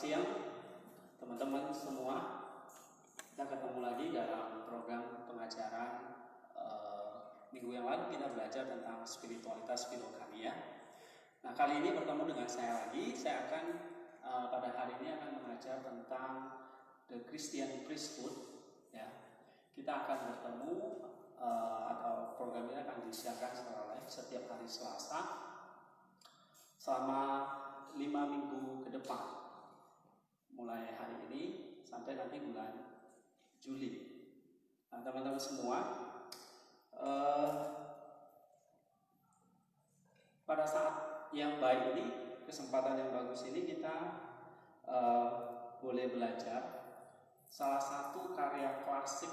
siang teman-teman semua. Kita ketemu lagi dalam program pengajaran minggu yang lalu kita belajar tentang spiritualitas filokania. Nah, kali ini bertemu dengan saya lagi. Saya akan pada hari ini akan mengajar tentang the Christian priesthood. Ya, kita akan bertemu atau program ini akan disiarkan secara live setiap hari Selasa selama 5 minggu ke depan, mulai hari ini sampai nanti bulan Juli. Nah, teman-teman semua, pada saat yang baik ini, kesempatan yang bagus ini, kita boleh belajar salah satu karya klasik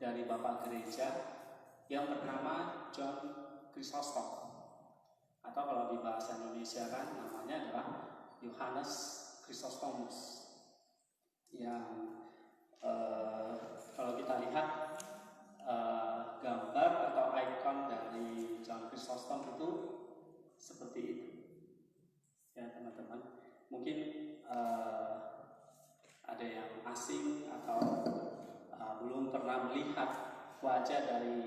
dari Bapak Gereja yang bernama John Chrysostom, atau kalau di bahasa Indonesia kan namanya adalah Yohanes Chrysostomus, yang kalau kita lihat gambar atau ikon dari John Chrysostom itu seperti itu ya teman-teman. Mungkin ada yang asing atau belum pernah melihat wajah dari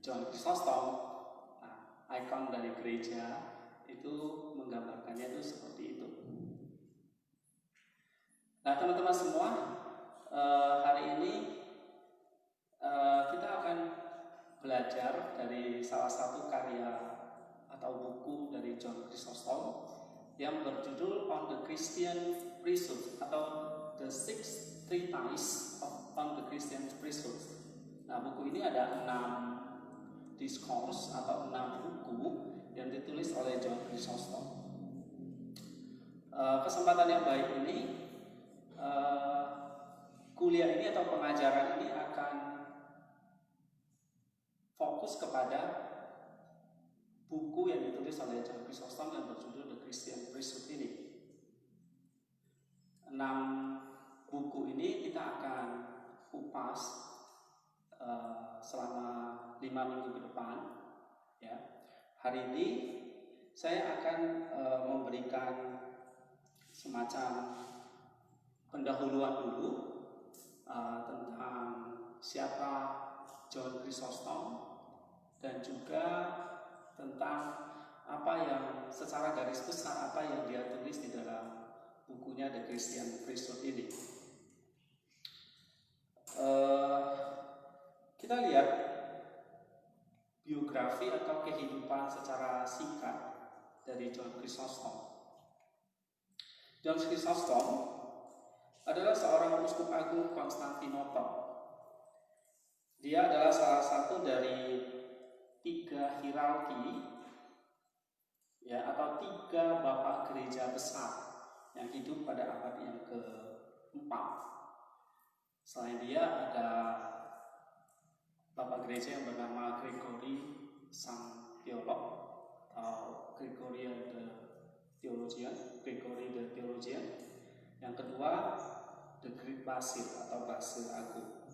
John Chrysostom. Ikon dari gereja itu menggambarkannya itu seperti itu. Nah, teman-teman semua, hari ini kita akan belajar dari salah satu karya atau buku dari John Chrysostom yang berjudul On the Christian Priesthood atau The Six Treatises on the Christian Priesthood. Nah, buku ini ada 6 discourse atau 6 buku yang ditulis oleh John Chrysostom. Kesempatan yang baik ini, kuliah ini atau pengajaran ini akan fokus kepada buku yang ditulis oleh John Chrysostom yang berjudul The Christian Priesthood ini. 6 buku ini kita akan kupas selama 5 minggu ke depan. Ya, hari ini saya akan memberikan semacam pendahuluan dulu tentang siapa John Chrysostom dan juga tentang apa yang secara garis besar apa yang dia tulis di dalam bukunya The Christian Priesthood ini. Kita lihat biografi atau kehidupan secara singkat dari John Chrysostom. John Chrysostom adalah seorang uskup agung Konstantinopel. Dia adalah salah satu dari 3 hierarki ya, atau 3 bapak gereja besar yang hidup pada abad yang ke-4. Selain dia ada bapak gereja yang bernama Gregory sang teolog atau Gregory the Theologian. Yang kedua, the Great Basil atau Basil Agung.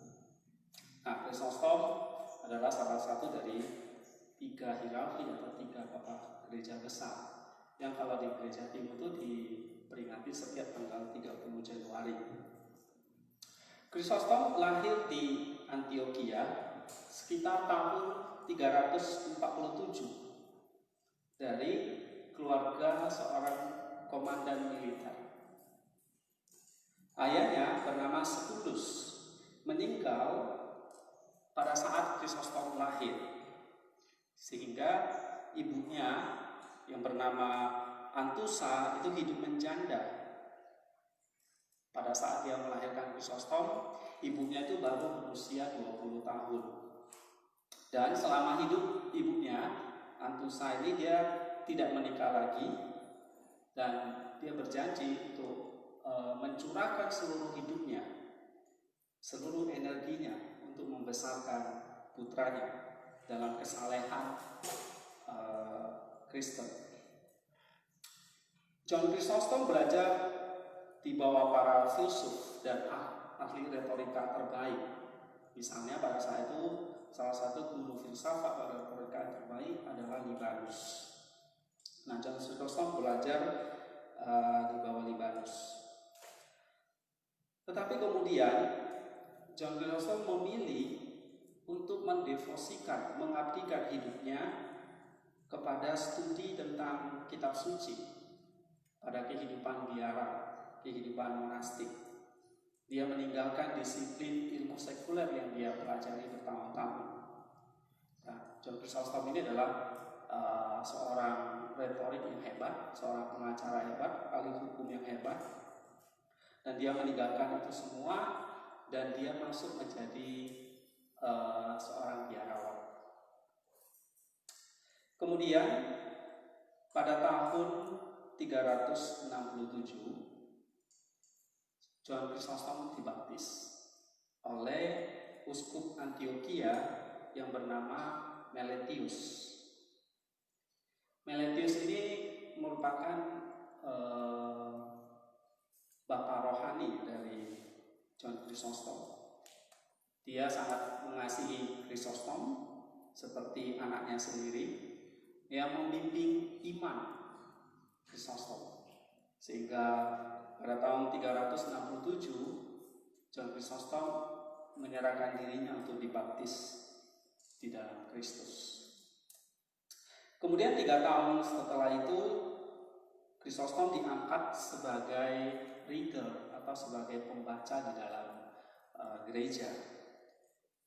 Nah, Chrysostom adalah salah satu dari 3 hierarki atau 3 bapak gereja besar yang kalau di gereja timur itu diperingati setiap tanggal 30 Januari. Chrysostom lahir di Antioquia sekitar tahun 347 dari keluarga seorang komandan militer. Ayahnya bernama Secundus meninggal pada saat Chrysostom lahir, sehingga ibunya yang bernama Antusa itu hidup menjanda. Pada saat dia melahirkan Chrysostom, ibunya itu baru berusia 20 tahun. Dan selama hidup ibunya, Antusa ini dia tidak menikah lagi, dan dia berjanji untuk mencurahkan seluruh hidupnya, seluruh energinya untuk membesarkan putranya dalam kesalehan Kristen. John Chrysostom belajar di bawah para filsuf dan ahli retorika terbaik. Misalnya pada saat itu salah satu guru filsafat pada retorika terbaik adalah Libanus. Nah, John Chrysostom belajar di bawah Libanus. Tetapi kemudian John Chrysostom memilih untuk mendevosikan, mengabdikan hidupnya kepada studi tentang kitab suci, pada kehidupan biara, kehidupan monastik. Dia meninggalkan disiplin ilmu sekuler yang dia pelajari bertahun-tahun. Nah, John Chrysostom ini adalah seorang retorik yang hebat, seorang pengacara hebat, ahli hukum yang hebat, dan dia meninggalkan itu semua dan dia masuk menjadi seorang biarawan. Kemudian pada tahun 367 John Chrysostom dibaptis oleh uskup Antioquia yang bernama Meletius. Meletius ini merupakan bapak rohani dari John Chrysostom. Dia sangat mengasihi Chrysostom seperti anaknya sendiri. Dia membimbing iman Chrysostom, sehingga pada tahun 367 John Chrysostom menyerahkan dirinya untuk dibaptis di dalam Kristus. Kemudian 3 tahun setelah itu Chrysostom diangkat sebagai reader atau sebagai pembaca di dalam gereja.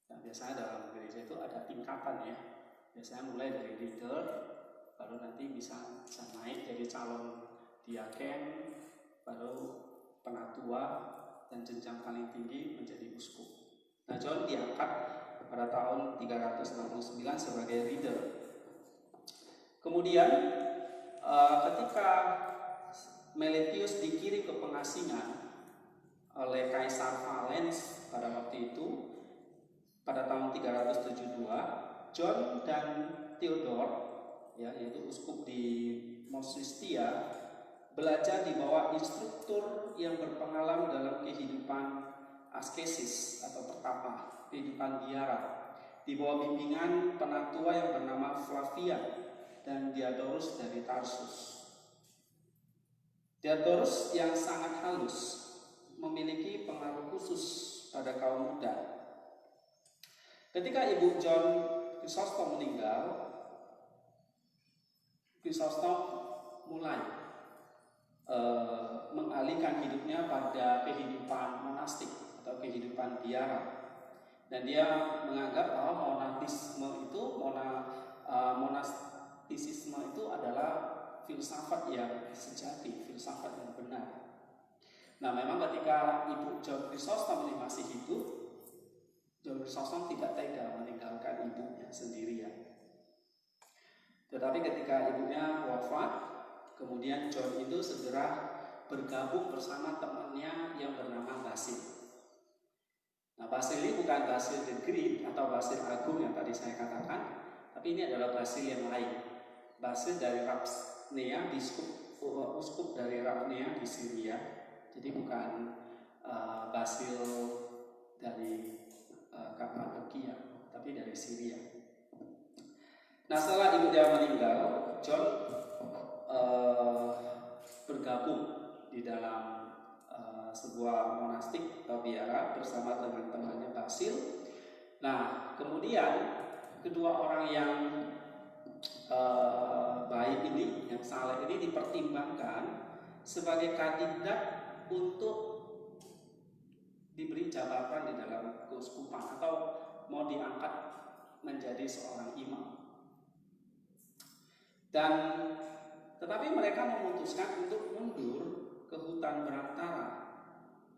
Nah, biasanya dalam gereja itu ada tingkatan ya. Biasanya mulai dari reader, baru nanti bisa naik jadi calon diaken, baru penatua, dan jenjang paling tinggi menjadi uskup. Nah, John diangkat pada tahun 369 sebagai reader. Kemudian ketika Meletius dikirim ke pengasingan oleh Kaisar Valens pada waktu itu, pada tahun 372, John dan Theodore, ya, yaitu uskup di Mosistia, belajar di bawah instruktur yang berpengalaman dalam kehidupan askesis atau pertapa, kehidupan biara, di bawah bimbingan penatua yang bernama Flavia dan Diodorus dari Tarsus. Diodorus yang sangat halus, memiliki pengaruh khusus pada kaum muda. Ketika ibu John Chrysostom meninggal, Chrysostom mulai mengalihkan hidupnya pada kehidupan monastik atau kehidupan biara, dan dia menganggap bahwa monastisisme itu adalah filsafat yang sejati, filsafat yang benar. Nah, memang ketika ibu John Chrysostom ini masih hidup, John Chrysostom tidak tega meninggalkan ibunya sendirian. Tetapi ketika ibunya wafat, kemudian John itu segera bergabung bersama temannya yang bernama Basil. Nah, Basil ini bukan Basil the Great atau Basil Agung yang tadi saya katakan, tapi ini adalah Basil yang lain. Basil dari Rapnea, uskup dari Rapnea di Syria. Jadi bukan Basil dari Kappadokia, tapi dari Syria. Nah, setelah ibu dia meninggal, John bergabung di dalam sebuah monastik atau biara bersama teman-temannya Basil. Nah, kemudian kedua orang yang baik ini, yang saleh ini dipertimbangkan sebagai kandidat untuk diberi jabatan di dalam keuskupan atau mau diangkat menjadi seorang imam. Dan tetapi mereka memutuskan untuk mundur ke hutan belantara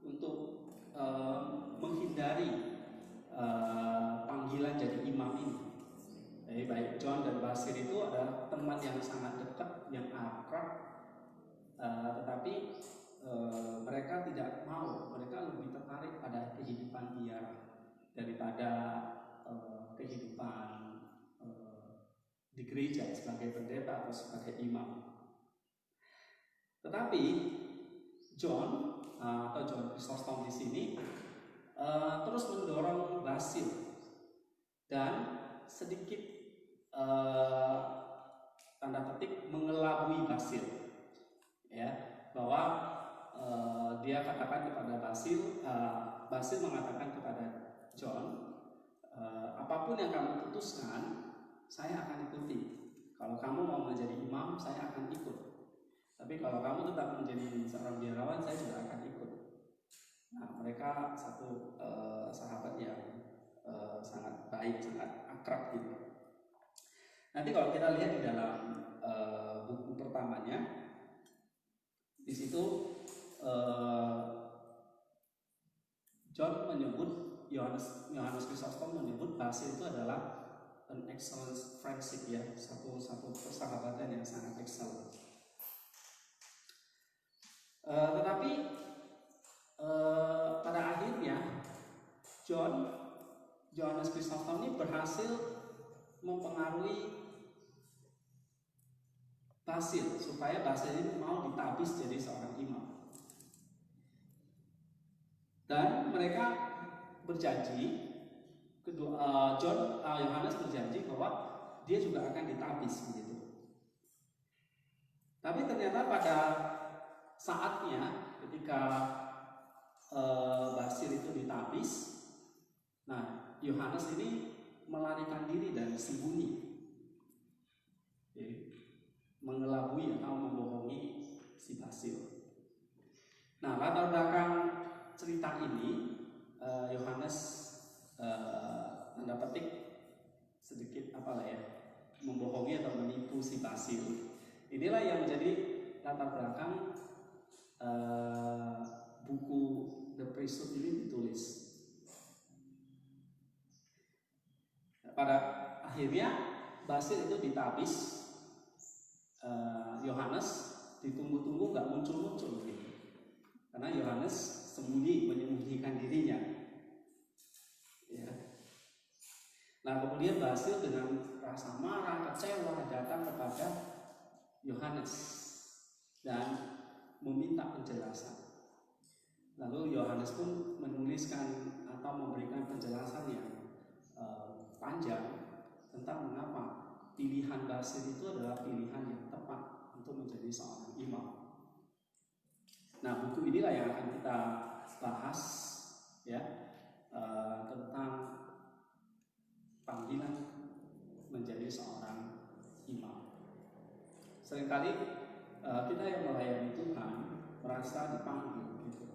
untuk menghindari panggilan jadi imam ini. Jadi baik John dan Basil itu adalah teman yang sangat dekat, yang akrab, tetapi mereka tidak mau, mereka lebih tertarik pada kehidupan biara daripada kehidupan di gereja sebagai pendeta atau sebagai imam. Tetapi John atau John Chrysostom di sini terus mendorong Basil dan sedikit tanda petik mengelabui Basil, ya, bahwa dia katakan kepada Basil, Basil mengatakan kepada John, apapun yang kamu putuskan, saya akan ikuti. Kalau kamu mau menjadi imam, saya akan ikut. Tapi kalau kamu tetap menjadi seorang biarawan, saya juga akan ikut. Nah, mereka satu sahabat yang sangat baik, sangat akrab gitu. Nanti kalau kita lihat di dalam buku pertamanya, di situ John menyebut, Yohanes Chrysostom menyebut Basil itu adalah an excellent friendship, ya, satu persahabatan yang sangat excellent. Tetapi pada akhirnya Yohanes Chrysostom ini berhasil mempengaruhi Basil supaya Basil ini mau ditabis jadi seorang imam. Dan mereka berjanji, Yohanes berjanji bahwa dia juga akan ditabis begitu. Tapi ternyata pada saatnya ketika Basil itu ditabis, nah Yohanes ini melarikan diri dan sembunyi, mengelabui atau membohongi si Basil. Nah, latar belakang cerita ini Yohanes tanda petik sedikit membohongi atau menipu si Basil. Inilah yang menjadi latar belakang buku The Priesthood ini ditulis. Pada akhirnya Basil itu ditabis, Yohanes ditunggu-tunggu nggak muncul-muncul gitu. Karena Yohanes menyembunyikan dirinya. Ya. Nah, kemudian Basil dengan rasa marah, kecewa datang kepada Yohanes dan meminta penjelasan. Lalu Yohanes pun menuliskan atau memberikan penjelasan yang panjang tentang mengapa pilihan Basil itu adalah pilihan yang tepat untuk menjadi seorang imam. Nah, buku inilah yang akan kita bahas, ya, tentang panggilan menjadi seorang imam. Seringkali kita yang melayani Tuhan merasa dipanggil gitu.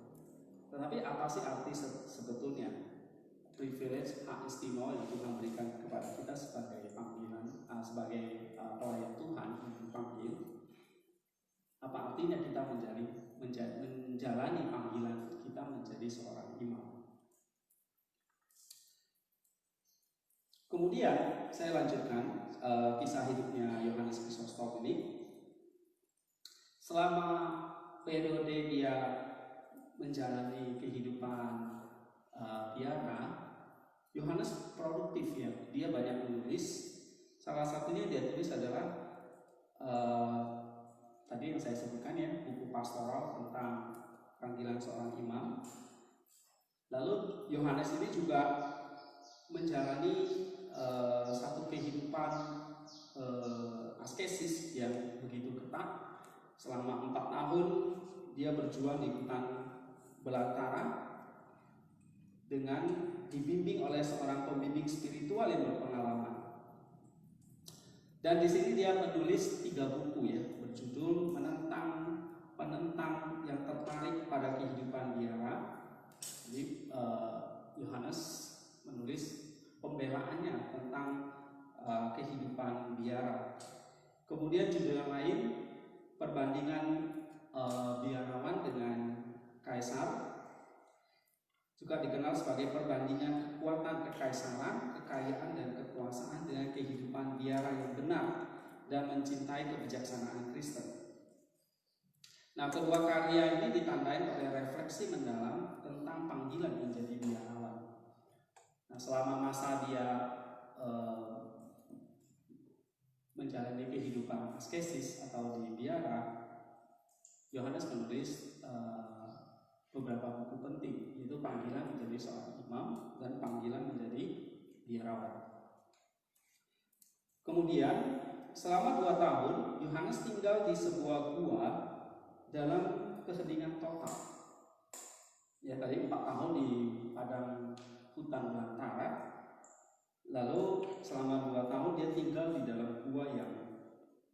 Tetapi apa sih arti sebetulnya privilege, hak istimewa yang Tuhan berikan kepada kita sebagai panggilan, sebagai pelayan Tuhan yang dipanggil? Apa artinya kita menjalani panggilan kita menjadi seorang imam? Kemudian saya lanjutkan kisah hidupnya Yohanes Chrysostom ini. Selama periode dia menjalani kehidupan biara, Yohanes produktif, ya. Dia banyak menulis. Salah satunya dia tulis adalah tadi yang saya sebutkan, ya, buku pastoral tentang panggilan seorang imam. Lalu Yohanes ini juga menjalani satu kehidupan askesis yang begitu ketat. Selama 4 tahun dia berjuang di hutan belantara dengan dibimbing oleh seorang pembimbing spiritual yang berpengalaman. Dan di sini dia menulis 3 buku, ya, berjudul penentang yang tertarik pada kehidupan biara. Jadi Yohanes menulis pembelaannya tentang kehidupan biara. Kemudian judul yang lain, perbandingan biarawan dengan kaisar, juga dikenal sebagai perbandingan kekuatan kekaisaran, kekayaan dan kekuasaan dengan kehidupan biara yang benar dan mencintai kebijaksanaan Kristen. Nah, kedua karya ini ditandai oleh refleksi mendalam tentang panggilan menjadi biarawan. Nah, selama masa dia menjalani kehidupan askesis atau di biara, Yohanes menulis beberapa buku penting, yaitu panggilan menjadi seorang imam dan panggilan menjadi biarawan. Kemudian selama 2 tahun Yohanes tinggal di sebuah gua dalam keheningan total. Ya, tadi 4 tahun di padang hutan belantara, lalu selama 2 tahun dia tinggal di dalam gua yang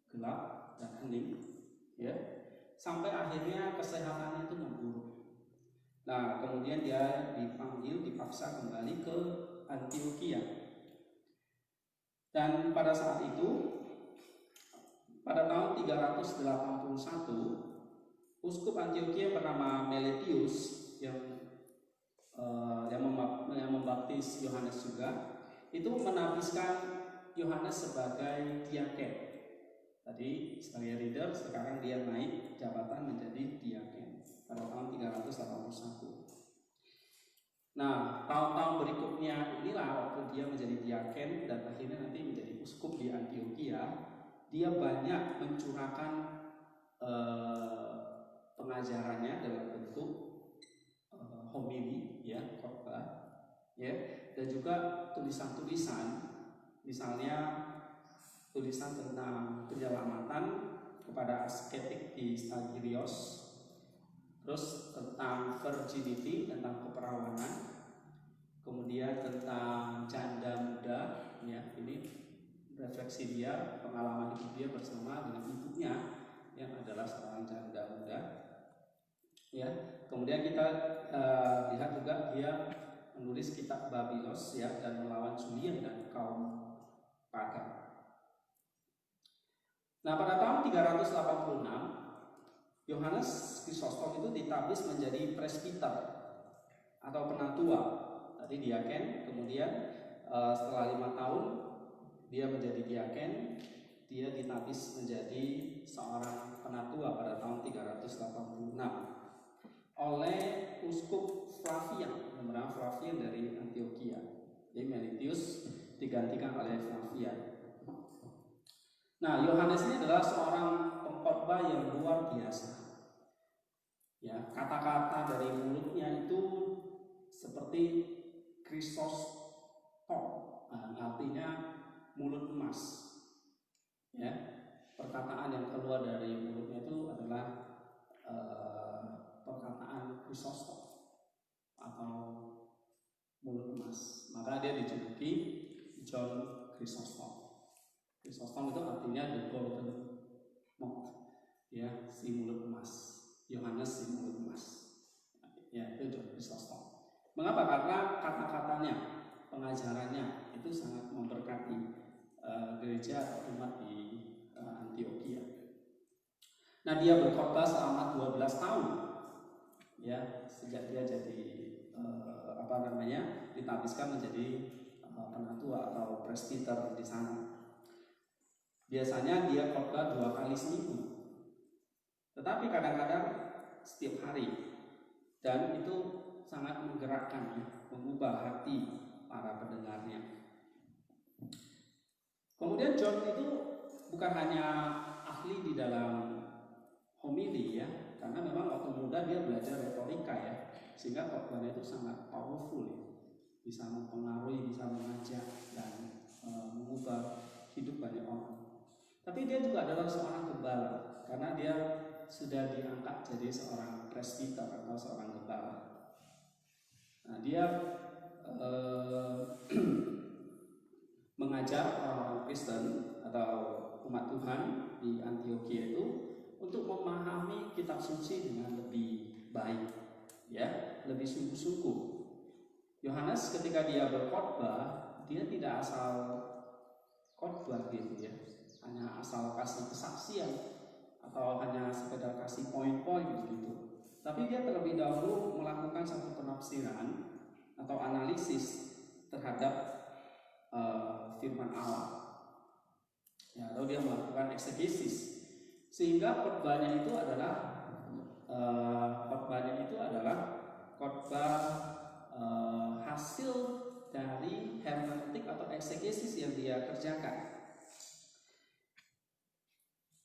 gelap dan hening, ya, sampai akhirnya kesehatannya itu memburuk. Nah, kemudian dia dipaksa kembali ke Antioquia. Dan pada saat itu, pada tahun 381, Uskup Antioquia bernama Meletius yang membaptis Yohanes juga, itu menabiskan Yohanes sebagai diaken. Tadi sebagai leader, sekarang dia naik jabatan menjadi diaken pada tahun 381. Nah, tahun-tahun berikutnya inilah waktu dia menjadi diaken dan akhirnya nanti menjadi uskup di Antioquia, dia banyak mencurahkan pengajarannya dalam bentuk homili, ya, khotbah, ya, dan juga tulisan-tulisan, misalnya tulisan tentang penyelamatan kepada asketik di Stagirios, terus tentang virginity, tentang keperawanan, kemudian tentang janda muda, ya, ini refleksi dia, pengalaman hidup dia bersama dengan ibunya yang adalah seorang janda muda, ya. Kemudian kita lihat juga dia menulis kitab Babilos, ya, dan melawan Julian dan kaum pagan. Nah, pada tahun 386 Yohanes Krisostom itu ditabis menjadi presbiter atau penatua. Tadi diaken, kemudian setelah 5 tahun dia menjadi diaken, dia ditabis menjadi seorang penatua pada tahun 386 oleh Uskup Flavian, bernama Flavian dari Antioquia. Jadi Meletius digantikan oleh Flavian. Nah, Yohanes ini adalah seorang pengkhotbah yang luar biasa. Ya, kata-kata dari mulutnya itu seperti Krisostom, artinya mulut emas. Ya, perkataan yang keluar dari mulutnya itu adalah perkataan Krisostom atau mulut emas. Maka dia dijuluki John Chrysostom. Chrysostom itu artinya the golden mouth, ya, si mulut emas. Yohanes si mulut emas, ya, itu John Chrysostom. Mengapa? Karena kata-katanya, pengajarannya itu sangat memberkati gereja atau umat di Antioquia. Nah, dia berkhotbah selama 12 tahun, ya, sejak dia jadi ditabiskan menjadi penatua atau presbiter di sana. Biasanya dia khotbah 2 kali seminggu, tetapi kadang-kadang setiap hari, dan itu sangat menggerakkan, ya, mengubah hati para pendengarnya. Kemudian John itu bukan hanya ahli di dalam homili, ya, karena memang waktu muda dia belajar retorika, ya, sehingga khotbahnya itu sangat powerful, ya, bisa mempengaruhi, bisa mengajak dan mengubah hidup banyak orang. Tapi dia juga adalah seorang gembala, karena dia sudah diangkat jadi seorang presbiter atau seorang gembala. Nah, dia mengajar orang Kristen atau umat Tuhan di Antioquia itu untuk memahami kitab suci dengan lebih baik, ya, lebih sungguh-sungguh. Yohanes ketika dia berkhotbah, dia tidak asal khotbah gitu, ya, hanya asal kasih kesaksian atau hanya sekedar kasih poin-poin gitu. Tapi dia terlebih dahulu melakukan satu penafsiran atau analisis terhadap firman Allah, ya, lalu dia melakukan eksegesis, sehingga khotbahnya itu adalah khotbah hasil dari hermeneutik atau eksegesis yang dia kerjakan.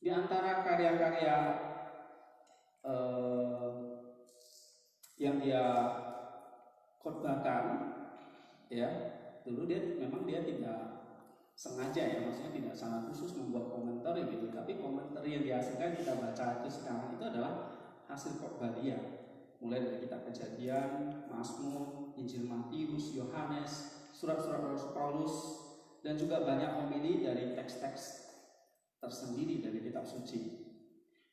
Di antara karya-karya yang dia khotbahkan, ya, dulu dia tidak sengaja, ya, maksudnya tidak sangat khusus membuat komentar gitu, tapi komentar yang dihasilkan kita baca itu sekarang itu adalah hasil khotbah dia, mulai dari kitab Kejadian, Mazmur, Injil Matius, Yohanes, surat-surat Paulus, dan juga banyak homili dari teks-teks tersendiri dari kitab suci.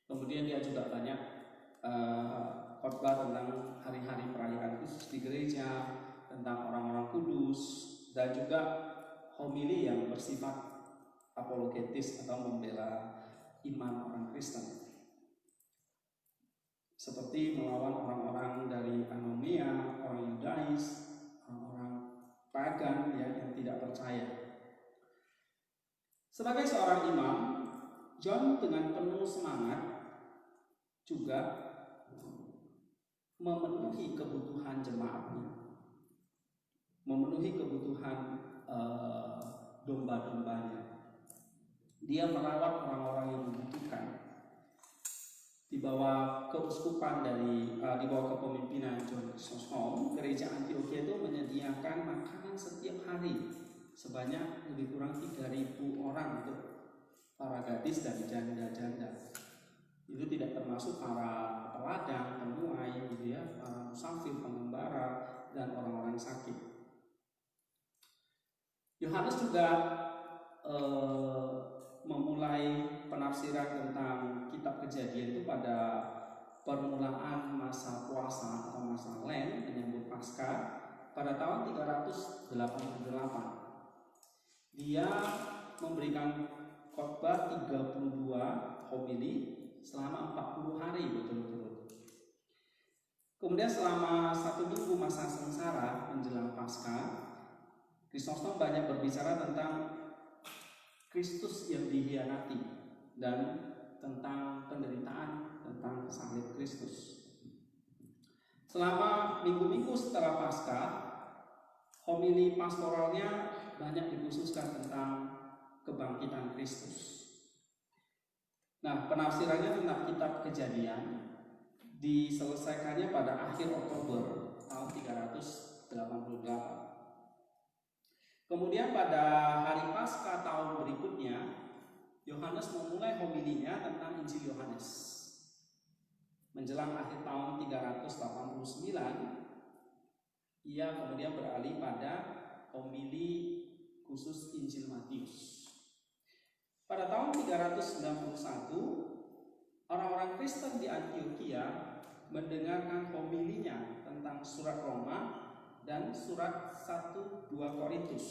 Kemudian dia juga banyak khotbah tentang hari-hari perayaan khusus di gereja, tentang orang-orang kudus, dan juga homili yang bersifat apologetis atau membela iman orang Kristen, seperti melawan orang-orang dari anomia, orang Yudais, orang-orang pagan yang tidak percaya. Sebagai seorang imam, John dengan penuh semangat juga memenuhi kebutuhan jemaatnya, memenuhi kebutuhan domba-dombanya. Dia merawat orang-orang yang membutuhkan. Di bawah keuskupan di bawah kepemimpinan John Chrysostom, gereja Antioquia itu menyediakan makanan setiap hari sebanyak lebih kurang 3.000 orang untuk para gadis dan janda-janda. Itu tidak termasuk para peladang, penuai, gitu ya, para musafir, pengembara, dan orang-orang sakit. Yohanes juga memulai penafsiran tentang kitab Kejadian itu pada permulaan masa puasa atau masa Lent menyambut Paskah pada tahun 388. Dia memberikan khotbah 32 homili selama 40 hari berturut-turut. Kemudian selama 1 minggu masa sengsara menjelang Paskah, Chrysostom banyak berbicara tentang Kristus yang dikhianati dan tentang penderitaan, tentang salib Kristus. Selama minggu-minggu setelah Paskah, homili pastoralnya banyak dikhususkan tentang kebangkitan Kristus. Nah, penafsirannya tentang kitab Kejadian diselesaikannya pada akhir Oktober tahun 388. Kemudian pada hari Paskah tahun berikutnya, Yohanes memulai homilinya tentang Injil Yohanes. Menjelang akhir tahun 389, ia kemudian beralih pada homili khusus Injil Matius. Pada tahun 391, orang-orang Kristen di Antioquia mendengarkan homilinya tentang surat Roma dan surat 1-2 Korintus.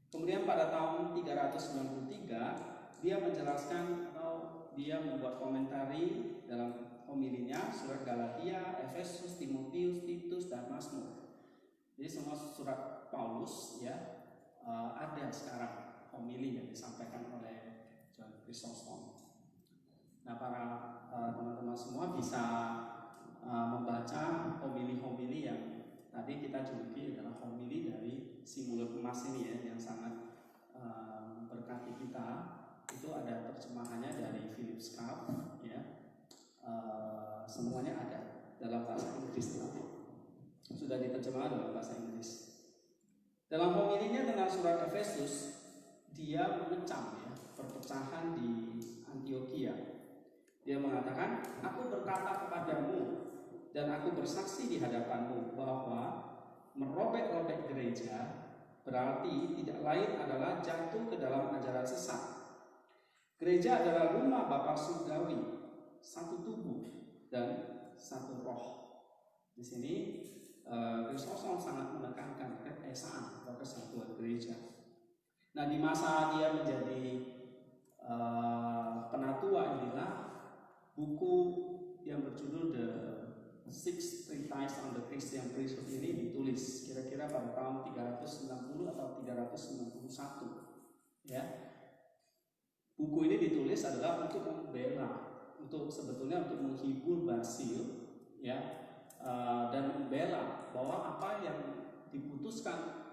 Kemudian pada tahun 393 dia menjelaskan atau dia membuat komentari dalam homilinya surat Galatia, Efesus, Timotius, Titus, dan Mazmur. Jadi semua surat Paulus ya ada sekarang homili yang disampaikan oleh John Chrysostom. Nah, para teman-teman semua bisa membaca homili-homili yang tadi kita juluki adalah homili dari si mulut emas ini ya, yang sangat berkati kita. Itu ada terjemahannya dari Philip Schaff ya. Semuanya ada dalam bahasa Inggris nanti. Sudah diterjemahkan dalam bahasa Inggris. Dalam homilinya tentang surat Efesus, dia mengecam ya perpecahan di Antioquia. Dia mengatakan, "Aku berkata kepadamu dan aku bersaksi di hadapanmu bahwa merobek-robek gereja berarti tidak lain adalah jatuh ke dalam ajaran sesat. Gereja adalah rumah Bapa surgawi, satu tubuh dan satu roh." Di sini Chrysostom sangat menekankan keesaan atau kesatuan gereja. Nah, di masa dia menjadi penatua inilah buku yang berjudul The Six Treatises on the Christian Priesthood ini ditulis kira-kira pada tahun 390 atau 391 ya. Buku ini ditulis adalah untuk membela, sebetulnya untuk menghibur Basil ya, dan membela bahwa apa yang diputuskan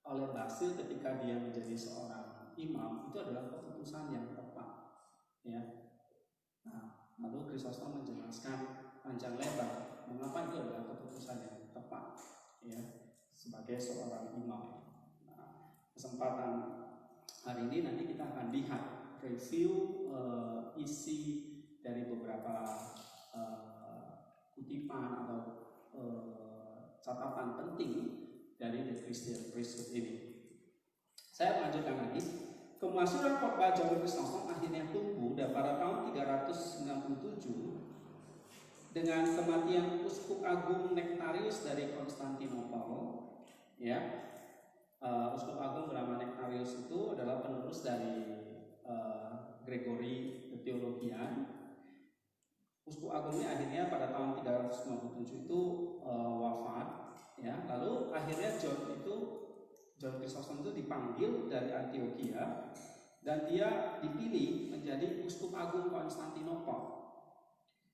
oleh Basil ketika dia menjadi seorang imam itu adalah keputusan yang tepat ya. Nah, lalu Chrysostom menjelaskan panjang lebar mengapa itu adalah keputusan yang tepat ya sebagai seorang imam. Nah, kesempatan hari ini nanti kita akan lihat review isi dari beberapa kutipan atau catatan penting dari The Christian Priesthood ini. Saya melanjutkan lagi. Kemasyhuran khotbah John Chrysostom akhirnya tumbuh dan pada tahun 397 dengan kematian Uskup Agung Nectarius dari Konstantinopel, ya. Uskup Agung bernama Nectarius itu adalah penerus dari Gregory the Theologian. Uskup Agung ini akhirnya pada tahun 397 itu wafat, ya. Lalu akhirnya John Chrysostom itu dipanggil dari Antioquia dan dia dipilih menjadi Uskup Agung Konstantinopel.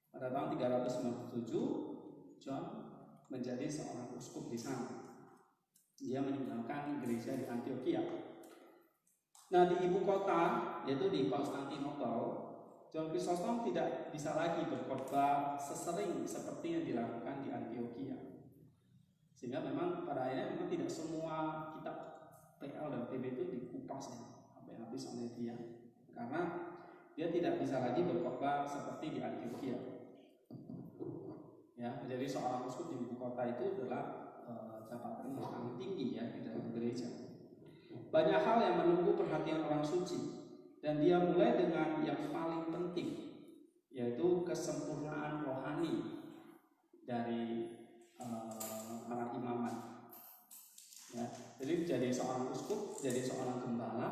Pada tahun 397 John menjadi seorang uskup di sana. Dia meninggalkan gereja di Antioquia. Nah, di ibu kota yaitu di Konstantinopel, John Chrysostom tidak bisa lagi berkhotbah sesering seperti yang dilakukan di Antioquia. Sehingga memang pada akhirnya memang tidak semua kitab PL dan PB itu dikupas ya, sampai habis oleh dia. Karena dia tidak bisa lagi berkhotbah seperti di Antioquia. Ya, menjadi seorang uskup di ibu kota itu adalah jabatan yang sangat tinggi ya di dalam gereja. Banyak hal yang menunggu perhatian orang suci dan dia mulai dengan yang paling penting, yaitu kesempurnaan rohani dari para imamat. Ya, jadi menjadi seorang uskup, jadi seorang gembala,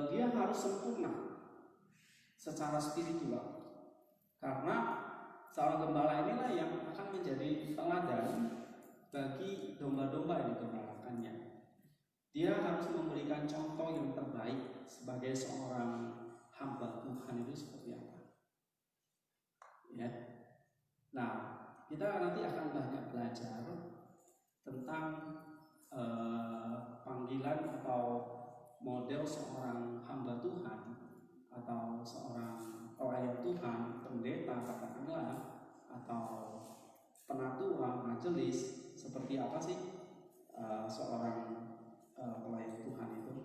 dia harus sempurna secara spiritual. Karena seorang gembala inilah yang akan menjadi teladan bagi domba-domba yang digembalakannya. Dia harus memberikan contoh yang terbaik sebagai seorang hamba Tuhan itu seperti apa. Ya. Nah, kita nanti akan banyak belajar tentang panggilan atau model seorang hamba Tuhan atau seorang pelayan Tuhan, pendeta katakanlah, atau penatua, majelis, seperti apa sih seorang pelayan Tuhan itu.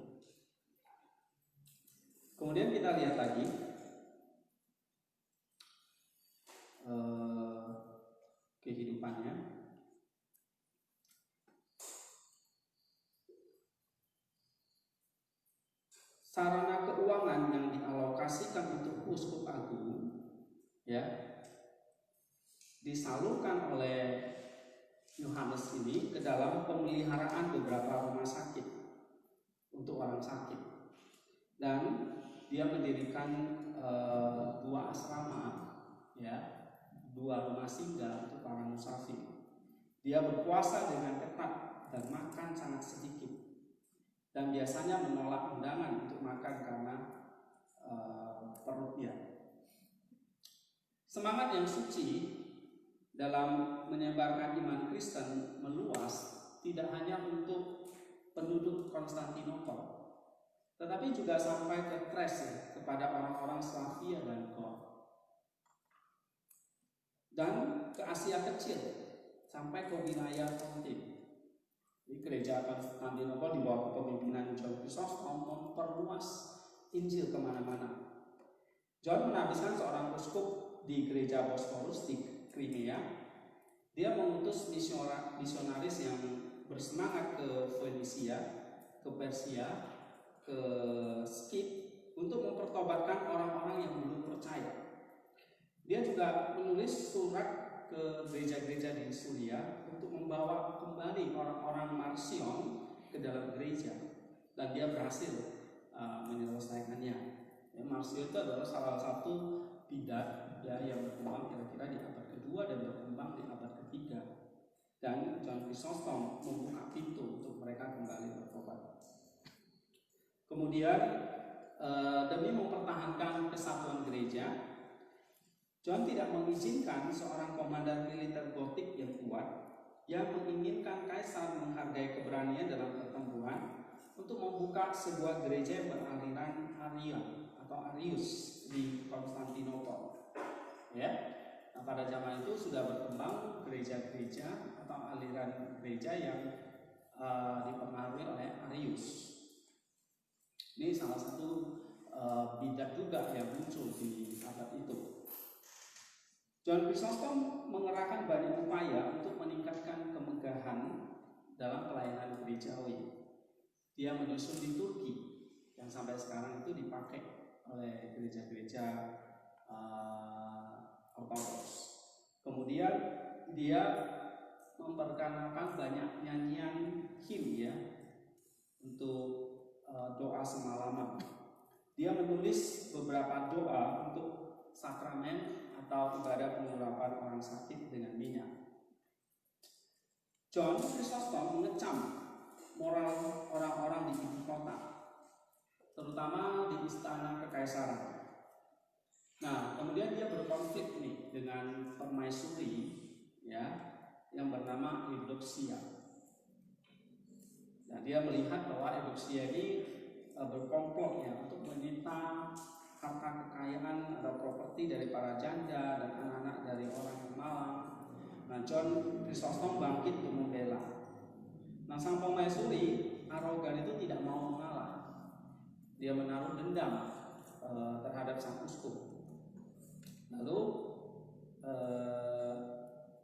Kemudian kita lihat lagi kehidupannya. Sarana keuangan yang dialokasikan untuk uskup agung, ya, disalurkan oleh Yohanes ini ke dalam pemeliharaan beberapa rumah sakit untuk orang sakit, dan dia mendirikan 2 asrama, ya, 2 rumah singgah untuk para musafir. Dia berpuasa dengan ketat dan makan sangat sedikit, dan biasanya menolak undangan untuk makan karena perutnya. Semangat yang suci dalam menyebarkan iman Kristen meluas tidak hanya untuk penduduk Konstantinopel, tetapi juga sampai ke Thrace, ya, kepada orang-orang Slavia dan Gaul, dan ke Asia Kecil sampai ke wilayah Pontin. Di gereja Konstantinopel di bawah kepemimpinan John Chrysostom memperluas Injil kemana-mana. John menghabiskan seorang uskup di gereja Bosporus di Crimea. Dia mengutus misionaris yang bersemangat ke Fenisia, ke Persia, ke Skit untuk mempertobatkan orang-orang yang belum percaya. Dia juga menulis surat ke gereja-gereja di Suria untuk membawa kembali orang-orang Marcion ke dalam gereja, dan dia berhasil menyelesaikannya. Ya, Marcion itu adalah salah satu bidat ya, yang berkembang kira-kira di abad kedua dan berkembang di abad ketiga, dan John Chrysostom membuka pintu untuk mereka kembali bertobat. Kemudian demi mempertahankan kesatuan gereja, John tidak mengizinkan seorang komandan militer Gotik yang kuat yang menginginkan kaisar menghargai keberanian dalam pertempuran untuk membuka sebuah gereja yang beraliran Arian atau Arius di Konstantinopel. Ya, nah, pada zaman itu sudah berkembang gereja-gereja atau aliran gereja yang dipengaruhi oleh Arius. Ini salah satu bidat juga yang muncul di abad itu. John Chrysostom mengerahkan banyak upaya untuk meningkatkan kemegahan dalam pelayanan gerejawi. Dia menyusun liturgi yang sampai sekarang itu dipakai oleh gereja-gereja Ortodoks. Kemudian dia memperkenalkan banyak nyanyian him ya untuk doa semalaman. Dia menulis beberapa doa untuk sakramen atau ibadah pengurapan orang sakit dengan minyak. John Chrysostom mengecam moral orang-orang di ibu kota, terutama di istana kekaisaran. Nah, kemudian dia berkonflik nih dengan permaisuri ya yang bernama Eudoxia. Nah, dia melihat bahwa Eudoxia ini berkomplot ya untuk menyita harta kekayaan atau properti dari para janda dan anak-anak dari orang yang malang. Nah, John Chrysostom bangkit untuk membela. Nah, sang permaisuri arogan itu tidak mau mengalah. Dia menaruh dendam terhadap sang uskup. Lalu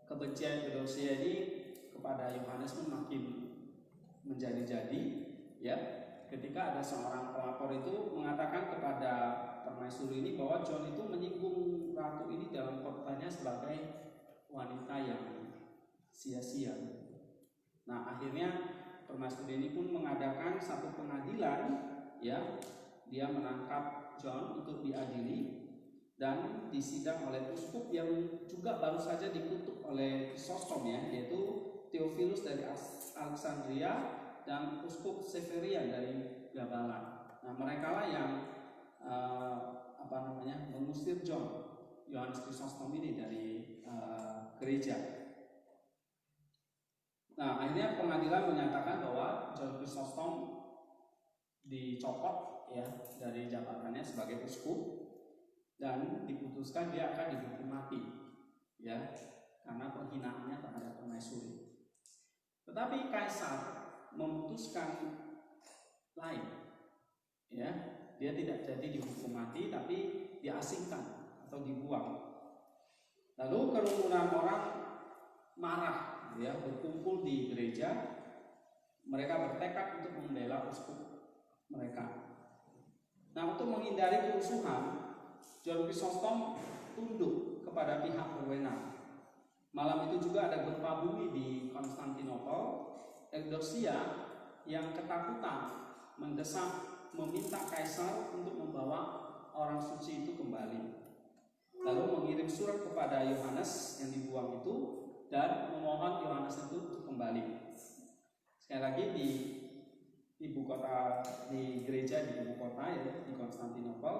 kebencian Eudoxia ini kepada Yohanes pun makin menjadi-jadi ya. Ketika ada seorang pelapor itu mengatakan kepada permaisuri ini bahwa John itu menyinggung ratu ini dalam khotbahnya sebagai wanita yang sia-sia. Nah, akhirnya permaisuri ini pun mengadakan satu pengadilan ya. Dia menangkap John untuk diadili dan disidang oleh uskup yang juga baru saja dikutuk oleh Chrysostom ya, yaitu Theophilus dari Alexandria dan uskup Severian dari Gabala. Nah, merekalah yang mengusir Yohanes Chrysostom ini dari gereja. Nah, akhirnya pengadilan menyatakan bahwa John Chrysostom dicopot ya dari jabatannya sebagai uskup dan diputuskan dia akan dihukum mati ya karena penghinaannya terhadap permaisuri. Tetapi kaisar memutuskan lain ya, dia tidak jadi dihukum mati tapi diasingkan atau dibuang. Lalu kerumunan orang marah ya, berkumpul di gereja. Mereka bertekad untuk membela uskup mereka. Nah, untuk menghindari kerusuhan, John Chrysostom tunduk kepada pihak berwenang. Malam itu juga ada gempa bumi di Konstantinopel. Eudoxia yang ketakutan mendesak meminta kaisar untuk membawa orang suci itu kembali. Lalu mengirim surat kepada Yohanes yang dibuang itu dan memohon Yohanes itu untuk kembali. Sekali lagi di ibu kota, di gereja di ibu kota ya, di Konstantinopel,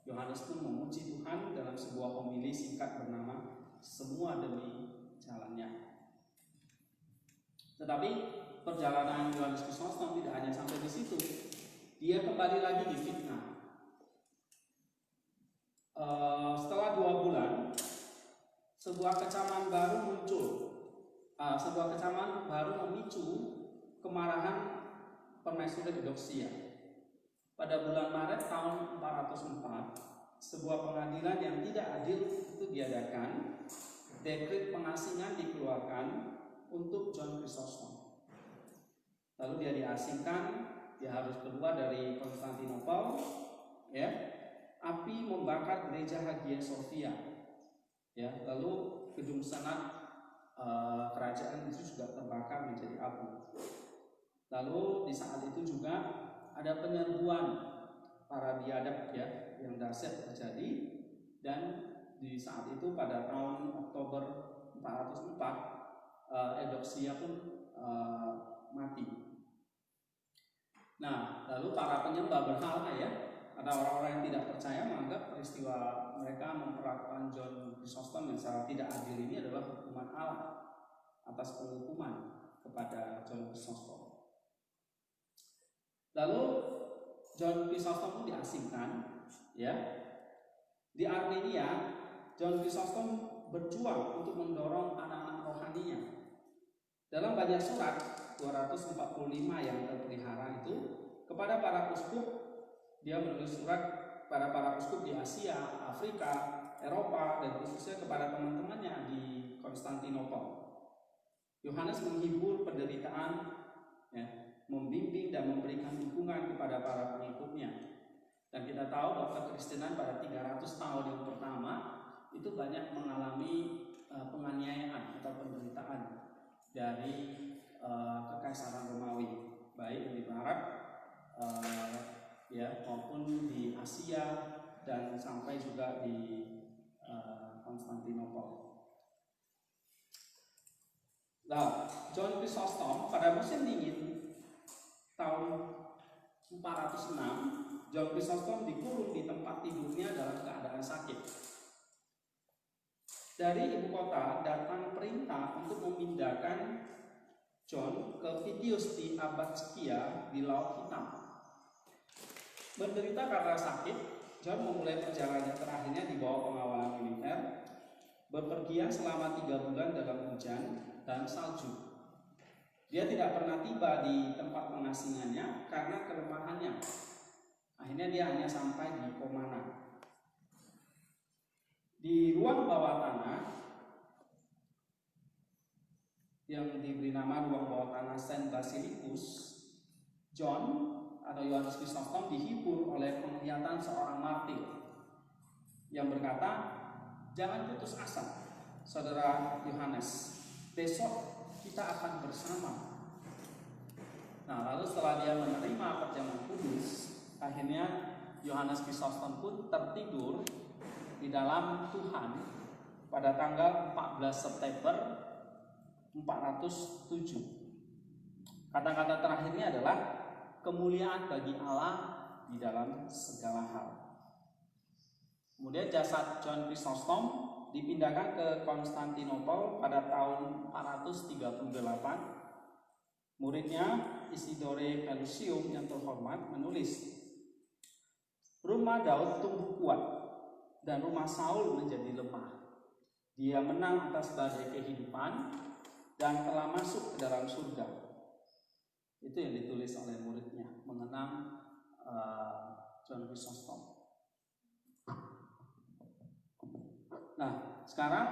Yohanes pun memuji Tuhan dalam sebuah homili singkat bernama Semua Demi Jalannya. Tetapi perjalanan Yohanes Chrysostom tidak hanya sampai di situ. Dia kembali lagi difitnah. Setelah 2 bulan, sebuah kecaman baru muncul. Sebuah kecaman baru memicu kemarahan permaisuri Eudoxia. Pada bulan Maret tahun 404, sebuah pengadilan yang tidak adil itu diadakan. Dekret pengasingan dikeluarkan untuk John Chrysostom. Lalu dia diasingkan, dia harus keluar dari Konstantinopel. Ya, api membakar gereja Hagia Sophia. Ya, lalu gedung senat kerajaan itu juga terbakar menjadi abu. Lalu di saat itu juga ada penyerbuan para biadab ya yang dahsyat terjadi, dan di saat itu pada tahun Oktober 404 Eudoxia pun mati. Nah, lalu para penyembah berhala ya, ada orang-orang yang tidak percaya menganggap peristiwa mereka memperlakukan John Chrysostom yang secara tidak adil ini adalah hukuman Allah atas penghukuman kepada John Chrysostom. Lalu John Chrysostom pun diasingkan ya. Di Armenia, John Chrysostom berjuang untuk mendorong anak-anak rohaninya. Dalam banyak surat 245 yang terpelihara itu kepada para uskup, dia menulis surat pada para uskup di Asia, Afrika, Eropa dan khususnya kepada teman-temannya di Konstantinopel. Yohanes menghibur penderitaan, ya, membimbing dan memberikan dukungan kepada para pengikutnya. Dan kita tahu bahwa kekristenan pada 300 tahun yang pertama itu banyak mengalami penganiayaan atau penderitaan dari kekaisaran Romawi, baik di barat ya maupun di Asia dan sampai juga di Konstantinopel. Nah, John Chrysostom pada musim dingin tahun 406, John Chrysostom dikurung di tempat tidurnya dalam keadaan sakit. Dari ibu kota datang perintah untuk memindahkan John ke Pitius di Abatskia di Laut Hitam. Menderita karena sakit, John memulai perjalanan terakhirnya di bawah pengawalan militer, bepergian selama 3 bulan dalam hujan dan salju. Dia tidak pernah tiba di tempat pengasingannya karena kelemahannya. Akhirnya dia hanya sampai di Komana. Di ruang bawah tanah yang diberi nama ruang bawah tanah Saint Basilicus, John atau Yohanes Chrysostom dihibur oleh penglihatan seorang martir yang berkata, "Jangan putus asa, saudara Yohanes. Besok kita akan bersama." Nah, lalu setelah dia menerima perjamuan kudus, akhirnya Yohanes Chrysostom pun tertidur di dalam Tuhan pada tanggal 14 September 407. Kata-kata terakhirnya adalah kemuliaan bagi Allah di dalam segala hal. Kemudian jasad John Chrysostom dipindahkan ke Konstantinopel pada tahun 438. Muridnya Isidore Pelusium yang terhormat menulis, "Rumah Daud tumbuh kuat dan rumah Saul menjadi lemah. Dia menang atas badai kehidupan dan telah masuk ke dalam surga." Itu yang ditulis oleh muridnya mengenang John Chrysostom. Nah, sekarang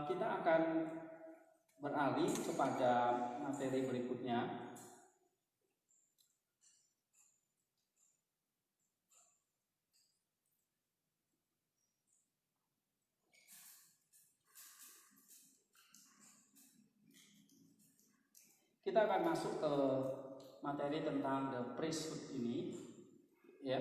kita akan beralih kepada materi berikutnya. Kita akan masuk ke materi tentang the priesthood ini, ya.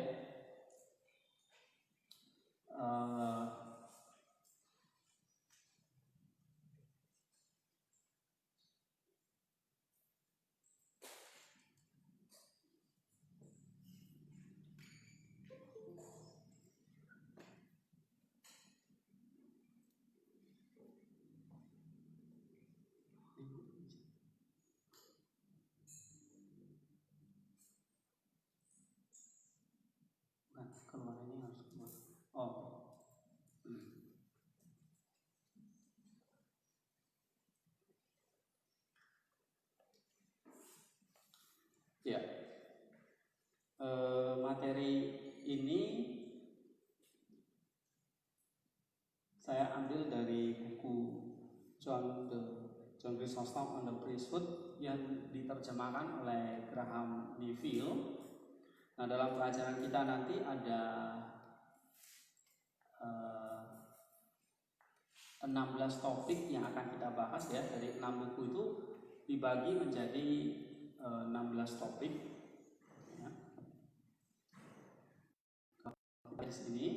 Keluarannya harus keluar. Oh. Ya. Materi ini saya ambil dari buku John Chrysostom on the Priesthood yang diterjemahkan oleh Graham Neville. Nah, dalam pelajaran kita nanti ada 16 topik yang akan kita bahas, ya. Dari 6 buku itu dibagi menjadi 16 topik, ya. Di sini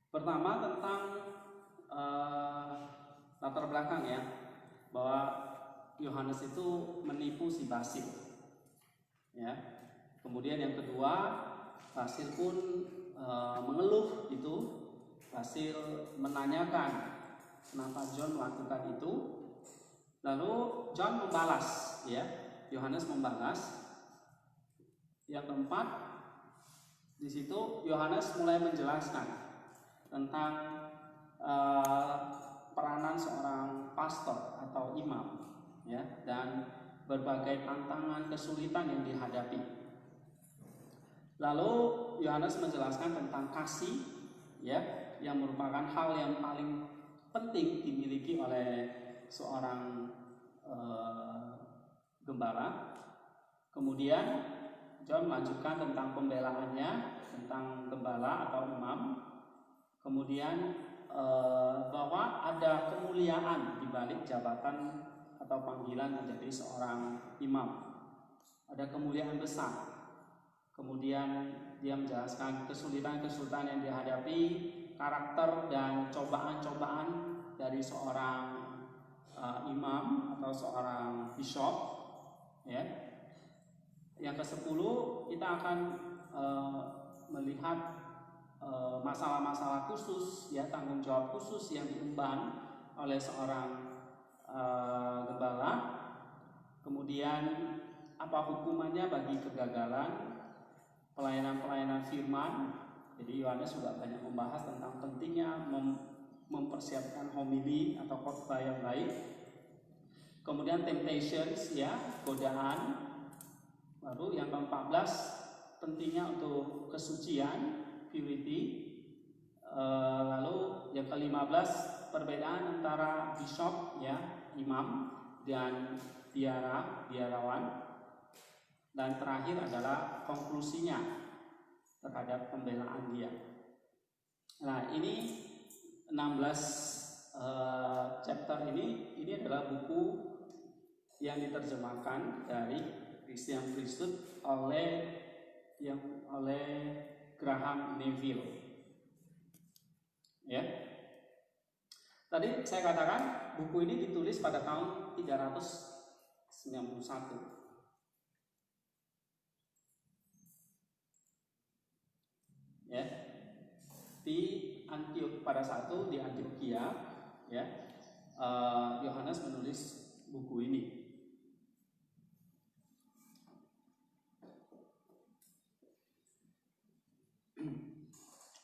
pertama tentang latar belakang, ya, bahwa Yohanes itu menipu si Basil, ya. Kemudian yang kedua, Basil pun mengeluh itu. Basil menanyakan kenapa John melakukan itu. Lalu John membalas, ya. Yohanes membalas. Yang keempat, di situ Yohanes mulai menjelaskan tentang peranan seorang pastor atau imam ya, dan berbagai tantangan kesulitan yang dihadapi. Lalu Yohanes menjelaskan tentang kasih, ya, yang merupakan hal yang paling penting dimiliki oleh seorang gembala. Kemudian John melanjutkan tentang pembelaannya, tentang gembala atau imam. Kemudian bahwa ada kemuliaan di balik jabatan atau panggilan menjadi seorang imam. Ada kemuliaan besar. Kemudian dia menjelaskan kesulitan-kesulitan yang dihadapi, karakter dan cobaan-cobaan dari seorang imam atau seorang bishop, ya. Yang ke-10 kita akan melihat masalah-masalah khusus, ya, tanggung jawab khusus yang diemban oleh seorang gembala. Kemudian apa hukumannya bagi kegagalan pelayanan-pelayanan firman. Jadi Yohanes juga banyak membahas tentang pentingnya mempersiapkan homili atau khotbah yang baik. Kemudian temptations, ya, godaan. Lalu yang ke-14 pentingnya untuk kesucian, purity. Lalu yang ke-15 perbedaan antara bishop, ya, imam, dan biarawan. Dan terakhir adalah konklusinya terhadap pembelaan dia. Nah, ini 16 chapter ini adalah buku yang diterjemahkan dari Christian Priesthood oleh Graham Neville. Ya. Tadi saya katakan buku ini ditulis pada tahun 391. Ya, di pada saat itu di Antioquia, ya, Yohanes menulis buku ini.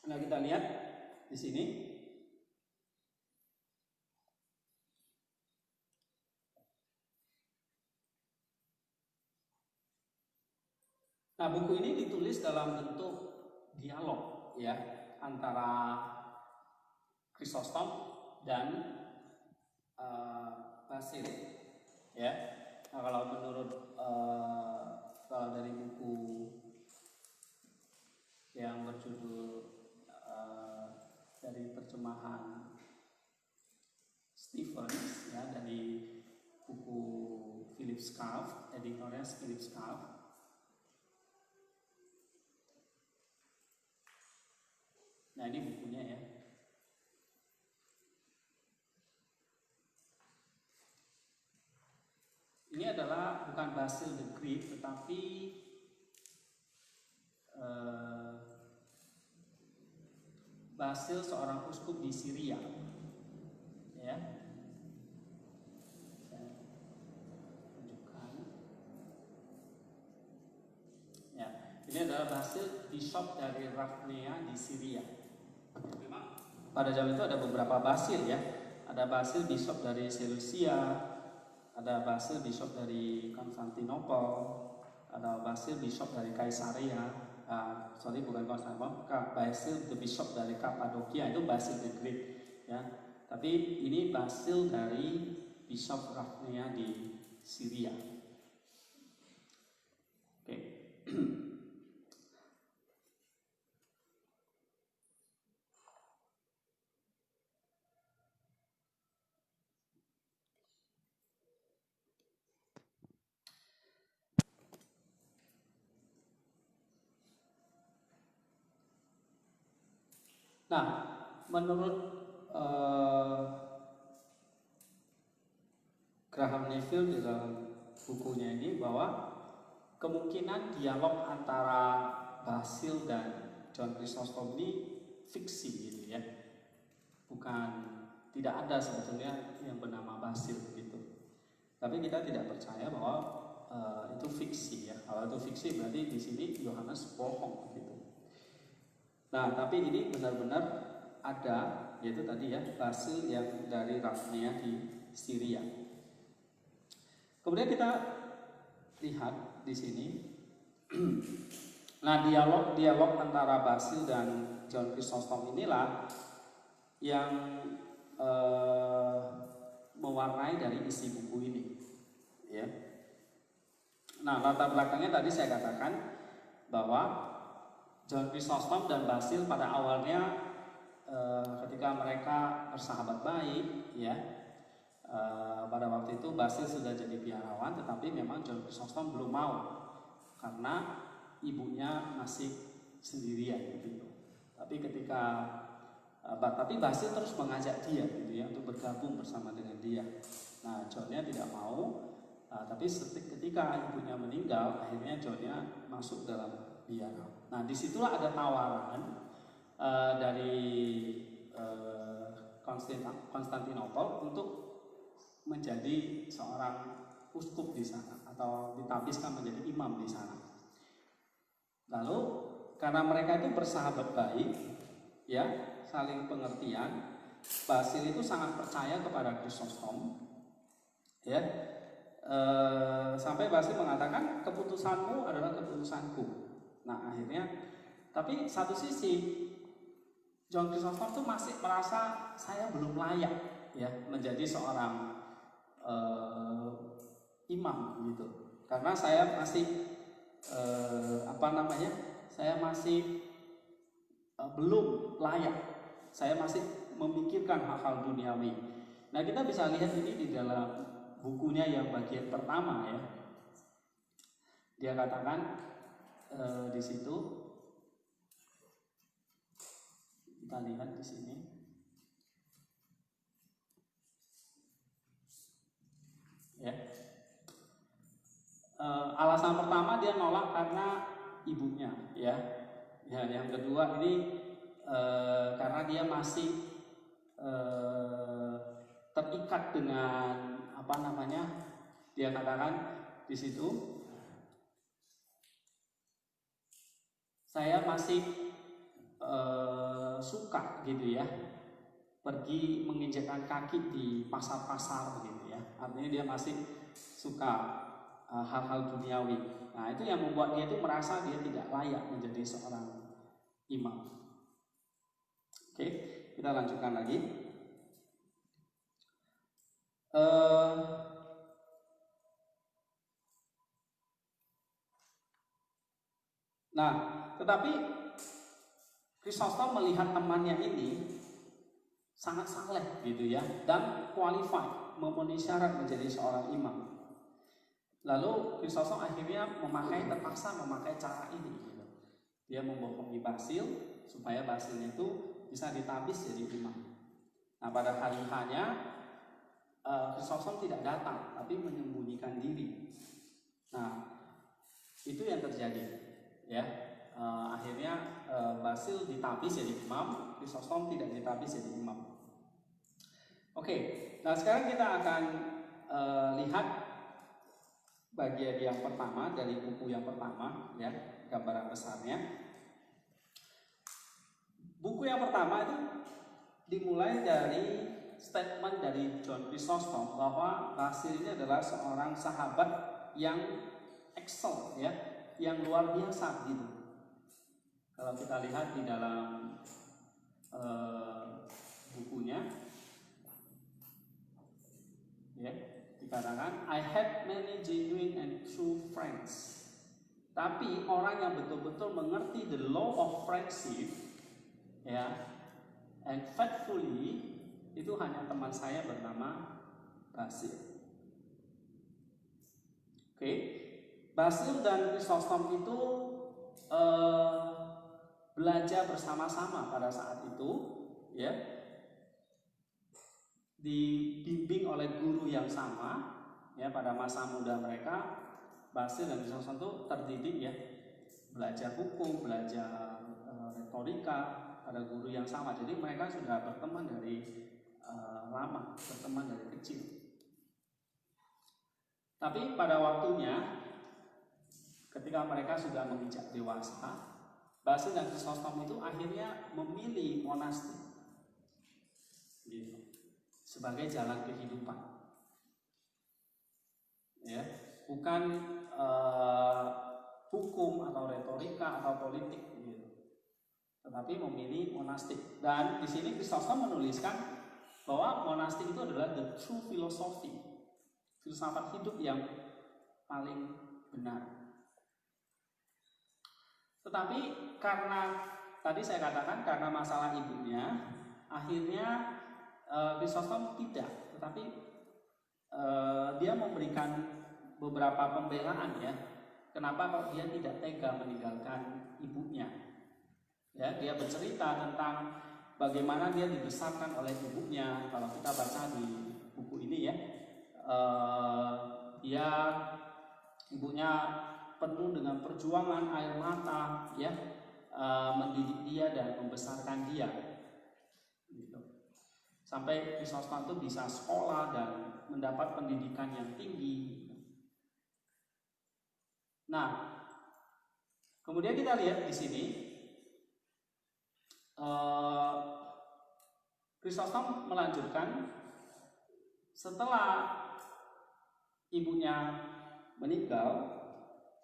Nah, kita lihat di sini. Nah, buku ini ditulis dalam bentuk dialog, ya, antara Chrysostom dan Basil, ya. Nah, kalau menurut kalau dari buku yang berjudul dari terjemahan Stevens, ya, dari buku Philip Schaff, editornya Philip Schaff. Nah, ini bukunya, ya. Ini adalah bukan Basil the Great, tetapi Basil seorang uskup di Syria, ya. Saya tunjukkan. Ya, ini adalah Basil bishop dari Rafnea di Syria. Memang pada zaman itu ada beberapa Basil, ya. Ada Basil bishop dari Seleucia, ada Basil bishop dari Konstantinopel, ada Basil bishop dari Kaisaria. Bukan Konstantinopel, Basil the bishop dari Kappadokia, itu Basil the Great, ya. Tapi ini Basil dari bishop Rafnea di Syria. Oke. Nah, menurut Graham Neville di dalam bukunya ini bahwa kemungkinan dialog antara Basil dan John Chrysostom ini fiksi, gitu, ya. Tidak ada sebetulnya yang bernama Basil begitu. Tapi kita tidak percaya bahwa itu fiksi, ya. Kalau itu fiksi berarti di sini Yohanes bohong, gitu. Nah, tapi ini benar-benar ada, yaitu tadi, ya, Basil yang dari Rafnea di Syria. Kemudian kita lihat di sini. Nah, dialog antara Basil dan John Chrysostom inilah yang mewarnai dari isi buku ini, ya. Nah, latar belakangnya tadi saya katakan bahwa John Chrysostom dan Basil pada awalnya ketika mereka bersahabat baik, ya, pada waktu itu Basil sudah jadi biarawan, tetapi memang John Chrysostom belum mau karena ibunya masih sendirian gitu. Tapi Basil terus mengajak dia gitu ya untuk bergabung bersama dengan dia. Nah, Johnnya tidak mau, tapi ketika ibunya meninggal, akhirnya Johnnya masuk dalam biara. Nah, disitulah ada tawaran dari Konstantinopel untuk menjadi seorang uskup di sana atau ditabiskan menjadi imam di sana. Lalu karena mereka itu bersahabat baik, ya, saling pengertian, Basil itu sangat percaya kepada Chrysostom, ya, sampai Basil mengatakan keputusanmu adalah keputusanku. Nah, akhirnya, tapi satu sisi John Chrysostom itu masih merasa saya belum layak, ya, menjadi seorang imam gitu, karena saya masih saya masih belum layak, saya masih memikirkan hal-hal duniawi. Nah, kita bisa lihat ini di dalam bukunya yang bagian pertama, ya. Dia katakan di situ, kita lihat di sini, ya. Alasan pertama dia nolak karena ibunya, ya. Ya, yang kedua ini karena dia masih terikat dengan dia katakan di situ, saya masih suka gitu ya pergi menginjakkan kaki di pasar-pasar gitu ya. Artinya dia masih suka hal-hal duniawi. Nah, itu yang membuat dia itu merasa dia tidak layak menjadi seorang imam. Oke, kita lanjutkan lagi. Nah, tetapi Chrysostom melihat temannya ini sangat saleh gitu ya, dan qualified, memenuhi syarat menjadi seorang imam. Lalu Chrysostom akhirnya terpaksa memakai cara ini gitu. Dia membohongi Basil supaya Basil itu bisa ditabis jadi imam. Nah, pada hari H-nya Chrysostom tidak datang, tapi menyembunyikan diri. Nah, itu yang terjadi, ya. Akhirnya Basil ditabis jadi imam, Chrysostom tidak ditabis jadi imam. Oke, nah sekarang kita akan lihat bagian yang pertama dari buku yang pertama, ya, gambaran besarnya. Buku yang pertama itu dimulai dari statement dari John Chrysostom bahwa Basil ini adalah seorang sahabat yang excel, ya, yang luar biasa gitu. Kalau kita lihat di dalam bukunya, ya, dikatakan I had many genuine and true friends. Tapi orang yang betul-betul mengerti the law of friendship, ya, and faithfully, itu hanya teman saya bernama Basil. Oke, Basil dan Chrysostom itu belajar bersama-sama pada saat itu, ya, dibimbing oleh guru yang sama, ya. Pada masa muda mereka, Basil dan Chrysostom itu terdidik, ya, belajar hukum, belajar retorika pada guru yang sama. Jadi mereka sudah berteman dari lama, berteman dari kecil. Tapi pada waktunya, ketika mereka sudah menginjak dewasa, Basil dan Chrysostom itu akhirnya memilih monastik gitu, sebagai jalan kehidupan. ya, bukan hukum atau retorika atau politik gitu, tetapi memilih monastik. Dan di sini Chrysostom menuliskan bahwa monastik itu adalah the true philosophy, filsafat hidup yang paling benar. Tetapi karena tadi saya katakan karena masalah ibunya, akhirnya Chrysostom tidak, tetapi dia memberikan beberapa pembelaan ya. Kenapa kok dia tidak tega meninggalkan ibunya? Ya, dia bercerita tentang bagaimana dia dibesarkan oleh ibunya. Kalau kita baca di buku ini ya, ibunya penuh dengan perjuangan air mata, ya, mendidik dia dan membesarkan dia. Gitu. Sampai Chrysostom itu bisa sekolah dan mendapat pendidikan yang tinggi. Nah, kemudian kita lihat di sini. Chrysostom melanjutkan setelah ibunya meninggal,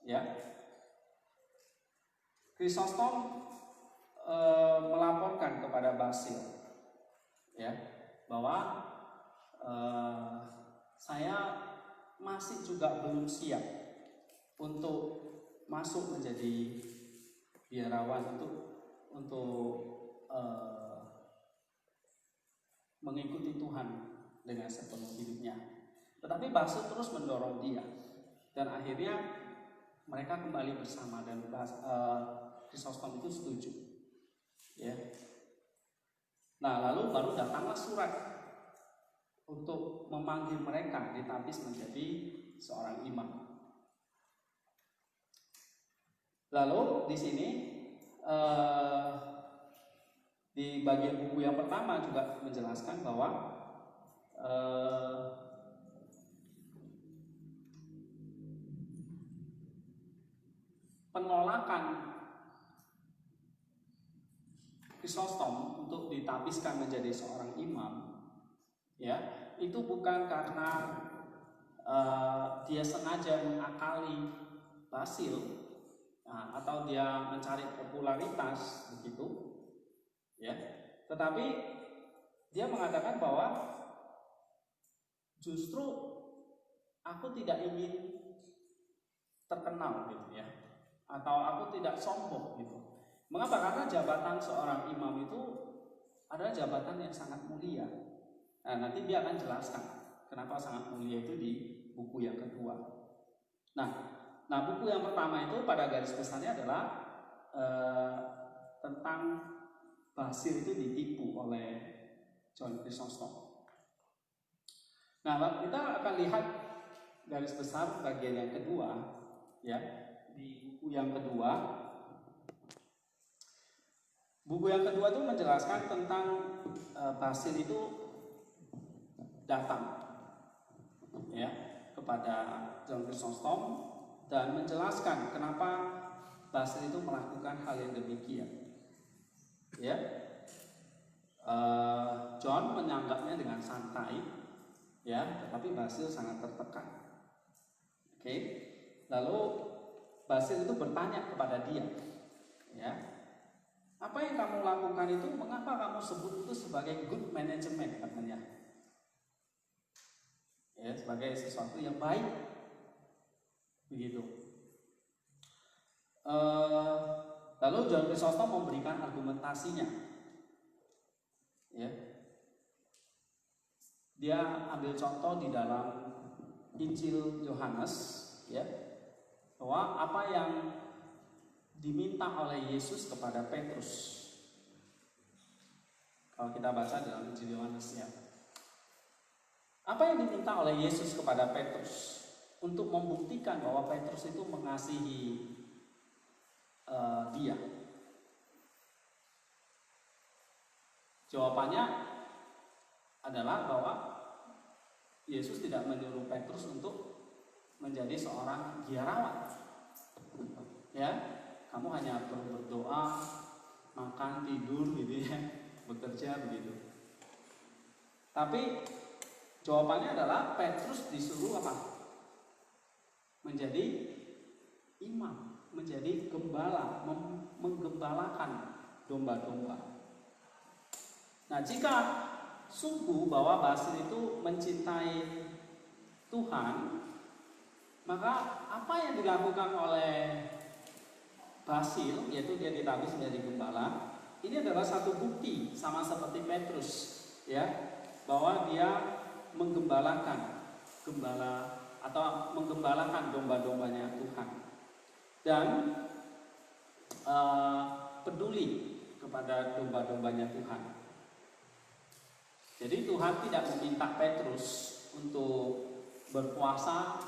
ya, Chrysostom melaporkan kepada Basil, ya, bahwa saya masih juga belum siap untuk masuk menjadi biarawan untuk mengikuti Tuhan dengan sepenuh hidupnya. Tetapi Basil terus mendorong dia, dan akhirnya mereka kembali bersama dan Chrysostom itu setuju. Ya. Nah, lalu baru datanglah surat untuk memanggil mereka ditapis menjadi seorang imam. Lalu di sini di bagian buku yang pertama juga menjelaskan bahwa penolakan Chrysostom untuk ditapiskan menjadi seorang imam, ya, itu bukan karena dia sengaja mengakali Basil, atau dia mencari popularitas begitu, ya, tetapi dia mengatakan bahwa justru aku tidak ingin terkenal gitu ya, atau aku tidak sombong gitu. Mengapa? Karena jabatan seorang imam itu adalah jabatan yang sangat mulia. Nah, nanti dia akan jelaskan kenapa sangat mulia itu di buku yang kedua. Nah, buku yang pertama itu pada garis besarnya adalah tentang Basil itu ditipu oleh John Chrysostom. Nah, kita akan lihat garis besar bagian yang kedua, ya, di buku yang kedua. Buku yang kedua itu menjelaskan tentang Basil itu datang, ya, kepada John Chrysostom dan menjelaskan kenapa Basil itu melakukan hal yang demikian. Ya, John menyanggapnya dengan santai, ya, tetapi Basil sangat tertekan. Oke, lalu Basil itu bertanya kepada dia, ya, apa yang kamu lakukan itu, mengapa kamu sebut itu sebagai good management, katanya, ya, sebagai sesuatu yang baik, begitu. Lalu John Chrysostom memberikan argumentasinya, ya. Dia ambil contoh di dalam Injil Yohanes, ya, bahwa apa yang diminta oleh Yesus kepada Petrus, kalau kita baca dalam Injil Yohanes, ya, apa yang diminta oleh Yesus kepada Petrus untuk membuktikan bahwa Petrus itu mengasihi dia? Jawabannya adalah bahwa Yesus tidak menyuruh Petrus untuk menjadi seorang biarawan, ya, kamu hanya perlu berdoa, makan, tidur gitu ya, bekerja begitu. Tapi jawabannya adalah Petrus disuruh apa? menjadi imam, menjadi gembala, menggembalakan domba-domba. Nah, jika sungguh bahwa Basil itu mencintai Tuhan, maka apa yang dilakukan oleh Basil, yaitu dia ditabis menjadi gembala, ini adalah satu bukti sama seperti Petrus, ya, bahwa dia menggembalakan domba-dombanya Tuhan dan peduli kepada domba-dombanya Tuhan. Jadi Tuhan tidak meminta Petrus untuk berpuasa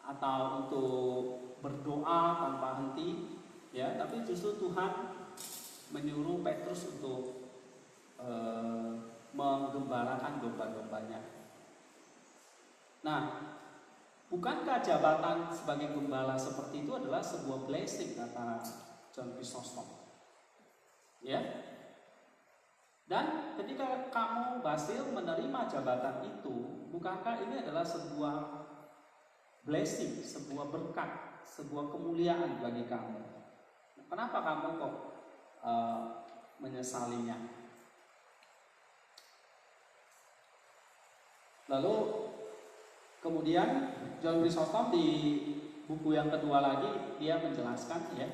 atau untuk berdoa tanpa henti, ya, tapi justru Tuhan menyuruh Petrus untuk menggembalakan domba-dombanya. Nah, bukankah jabatan sebagai gembala seperti itu adalah sebuah blessing, kata John Chrysostom, ya? Dan ketika kamu Basil menerima jabatan itu, bukankah ini adalah sebuah blessing, sebuah berkat, sebuah kemuliaan bagi kamu? Kenapa kamu kok menyesalinya? Lalu kemudian John Chrysostom di buku yang kedua lagi dia menjelaskan, ya,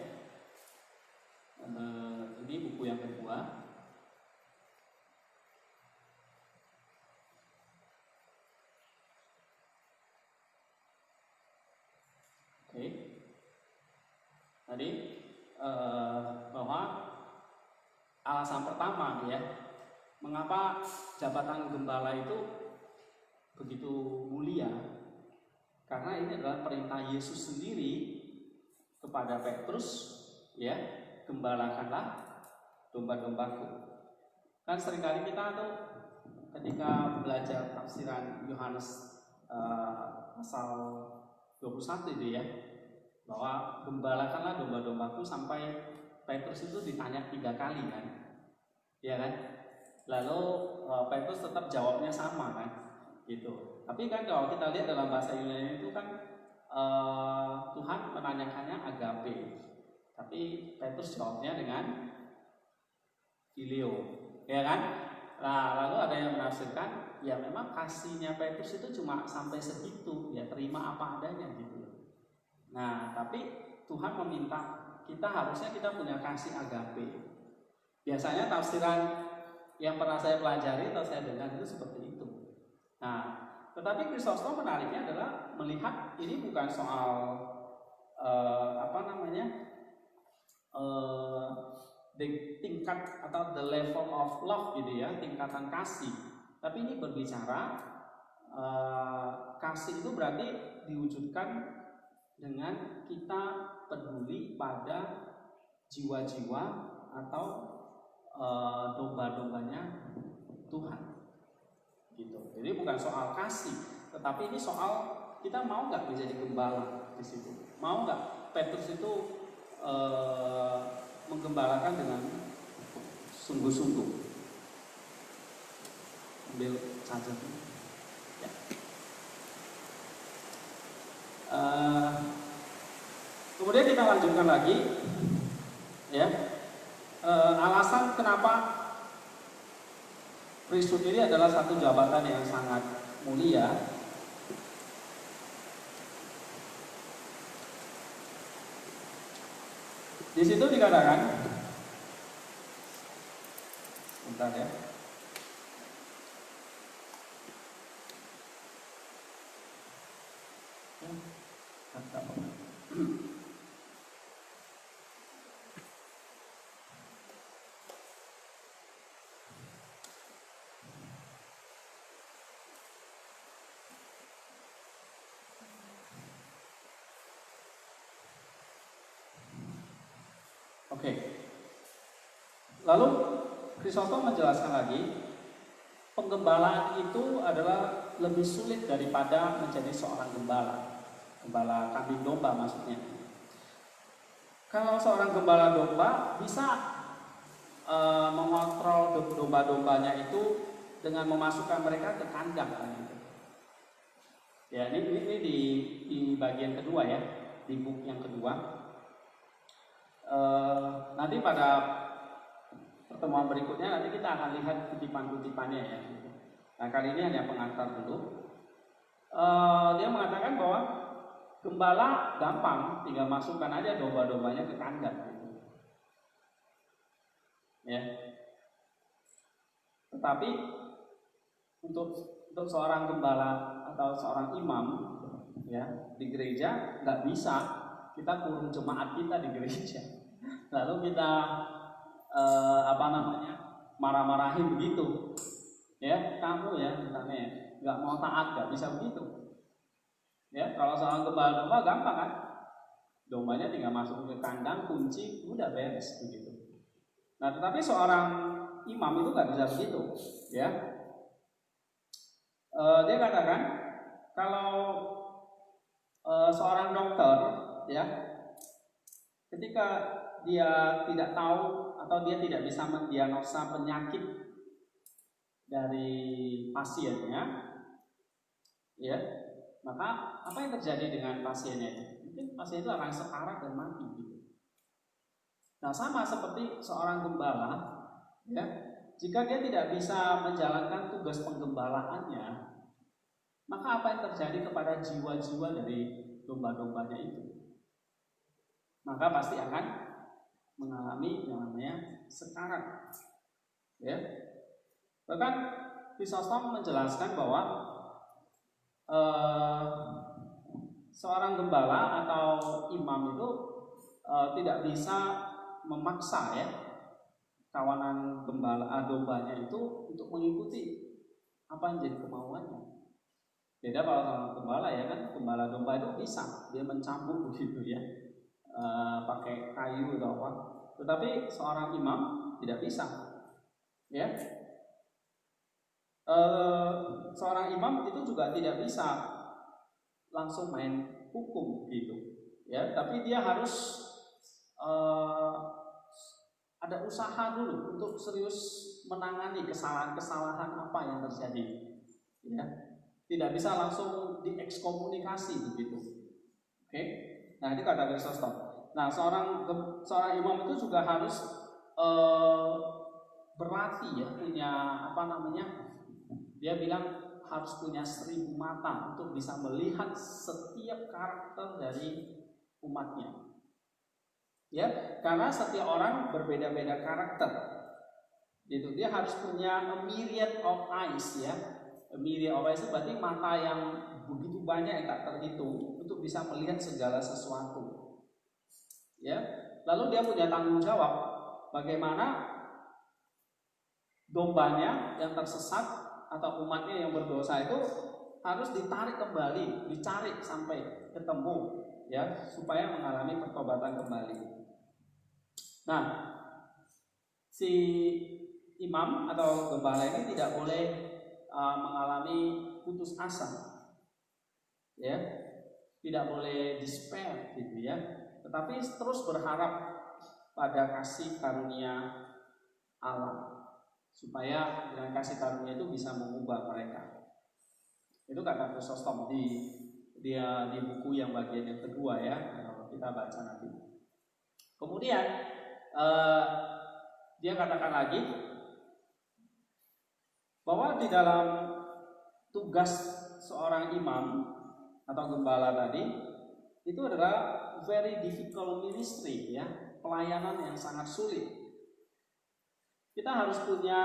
ini buku yang kedua. Oke. Tadi bahwa alasan pertama, ya, mengapa jabatan gembala itu begitu mulia, karena ini adalah perintah Yesus sendiri kepada Petrus, ya, gembalakanlah domba-dombaku. Kan seringkali kita tuh ketika belajar tafsiran Yohanes pasal 21 itu, ya, bahwa gembalakanlah domba-dombaku, sampai Petrus itu ditanya 3 kali kan, ya kan? Lalu Petrus tetap jawabnya sama kan, gitu. Tapi kan kalau kita lihat dalam bahasa Yunani itu kan Tuhan menanyakannya agape, tapi Petrus jawabnya dengan filio, ya kan? Nah, lalu ada yang menafsirkan, ya memang kasihnya Petrus itu cuma sampai segitu, ya, terima apa adanya gitu. Nah, tapi Tuhan meminta harusnya kita punya kasih agape. Biasanya tafsiran yang pernah saya pelajari atau saya dengar itu seperti itu. Nah, tetapi Chrysostom menariknya adalah melihat ini bukan soal tingkat atau the level of love gitu, ya, tingkatan kasih. Tapi ini berbicara kasih itu berarti diwujudkan dengan kita peduli pada jiwa-jiwa atau domba-dombanya Tuhan, gitu. Jadi bukan soal kasih, tetapi ini soal kita mau nggak menjadi gembala di situ, mau nggak Petrus itu menggembalakan dengan sungguh-sungguh. Ambil charger. Ya. Kemudian kita lanjutkan lagi, ya. Alasan kenapa priesthood ini adalah satu jabatan yang sangat mulia. Di situ dikatakan, bentar ya. Oke. Lalu Chrysostom menjelaskan lagi, penggembalaan itu adalah lebih sulit daripada menjadi seorang gembala kambing domba maksudnya. Kalau seorang gembala domba bisa mengontrol domba-dombanya itu dengan memasukkan mereka ke kandang gitu. Ya, ini di bagian kedua ya, di buku yang kedua. Nanti pada pertemuan berikutnya nanti kita akan lihat kutipan-kutipannya ya. Nah, kali ini hanya pengantar dulu. Dia mengatakan bahwa gembala gampang, tinggal masukkan aja domba-dombanya ke kandang. Ya. Tetapi untuk seorang gembala atau seorang imam ya di gereja nggak bisa kita kurung jemaat kita di gereja lalu kita marah-marahin begitu ya, kamu ya misalnya ya, nggak mau taat, nggak bisa begitu ya. Kalau seorang gembala domba gampang kan, dombanya tinggal masuk ke kandang, kunci, udah beres begitu. Nah, tetapi seorang imam itu nggak bisa begitu ya. Dia katakan kalau seorang dokter ya, ketika dia tidak tahu atau dia tidak bisa mendiagnosa penyakit dari pasiennya ya, maka apa yang terjadi dengan pasiennya itu? Mungkin pasien itu akan sekarat dan mati gitu. Nah, sama seperti seorang gembala ya, jika dia tidak bisa menjalankan tugas penggembalaannya, maka apa yang terjadi kepada jiwa-jiwa dari domba-dombanya itu? Maka pasti akan mengalami yang namanya sekarat. Ya. Bahkan Chrysostom menjelaskan bahwa seorang gembala atau imam itu tidak bisa memaksa ya kawanan gembala dombanya itu untuk mengikuti apa yang jadi kemauannya. Beda kalau seorang gembala ya kan, gembala domba itu bisa dia mencambuk begitu ya, pakai kayu atau apa. Tetapi seorang imam tidak bisa ya. Seorang imam itu juga tidak bisa langsung main hukum gitu ya, tapi dia harus ada usaha dulu untuk serius menangani kesalahan-kesalahan apa yang terjadi ya. Tidak bisa langsung diekskomunikasi begitu. Oke. Nah, itu kata Chrysostom. Nah, seorang imam itu juga harus berlatih ya, punya dia bilang harus punya 1000 mata untuk bisa melihat setiap karakter dari umatnya. Ya, karena setiap orang berbeda-beda karakter. Gitu. Dia harus punya a myriad of eyes ya. A myriad of eyes itu berarti mata yang begitu banyak yang tak terhitung untuk bisa melihat segala sesuatu. Ya. Lalu dia punya tanggung jawab bagaimana dombanya yang tersesat atau umatnya yang berdosa itu harus ditarik kembali, dicari sampai ketemu ya, supaya mengalami pertobatan kembali. Nah, si imam atau gembala ini tidak boleh mengalami putus asa. Ya. Tidak boleh despair gitu ya. Tetapi terus berharap pada kasih karunia Allah, supaya dengan kasih karunia itu bisa mengubah mereka. Itu kata Chrysostom di buku yang bagian yang kedua ya, kalau kita baca nanti. Kemudian dia katakan lagi bahwa di dalam tugas seorang imam atau gembala tadi itu adalah very difficult ministry ya, pelayanan yang sangat sulit. Kita harus punya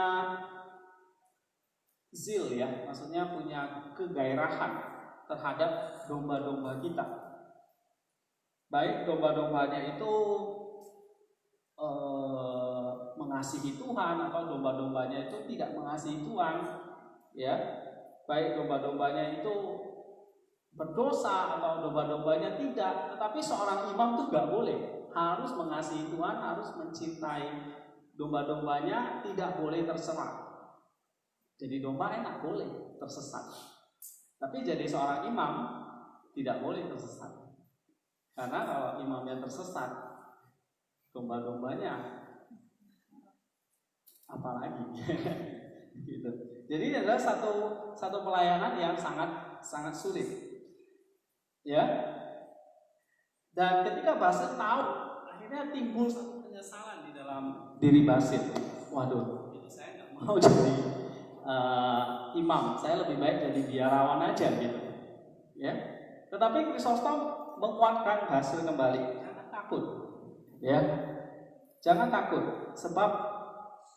zeal ya, maksudnya punya kegairahan terhadap domba-domba kita. Baik domba-dombanya itu mengasihi Tuhan atau domba-dombanya itu tidak mengasihi Tuhan ya. Baik domba-dombanya itu berdosa atau domba-dombanya tidak, tetapi seorang imam itu gak boleh, harus mengasihi Tuhan, harus mencintai domba-dombanya, tidak boleh terserah. Jadi domba enak boleh tersesat, tapi jadi seorang imam tidak boleh tersesat. Karena kalau imamnya tersesat, domba-dombanya apalagi gitu. Jadi ini adalah satu pelayanan yang sangat sulit. Ya. Dan ketika Basil tahu, akhirnya timbul satu penyesalan di dalam diri Basil. Waduh, itu saya nggak mau jadi imam, saya lebih baik jadi biarawan aja gitu. Ya. Tetapi Chrysostom menguatkan Basil kembali. Jangan takut. Ya. Jangan takut, sebab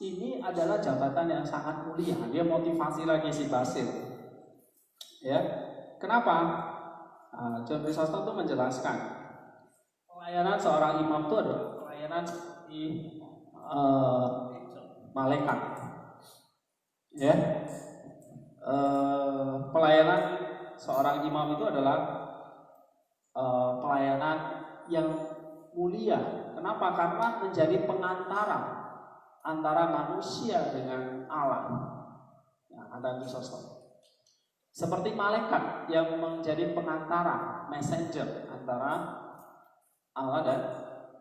ini adalah jabatan yang sangat mulia. Dia motivasi lagi si Basil. Ya. Kenapa? John Chrysostom itu menjelaskan pelayanan seorang imam itu adalah pelayanan seperti malaikat. Ya. Pelayanan seorang imam itu adalah pelayanan yang mulia. Kenapa? Karena menjadi pengantara antara manusia dengan Allah. Ya, ada Chrysostom. Seperti malaikat yang menjadi pengantara, messenger antara Allah dan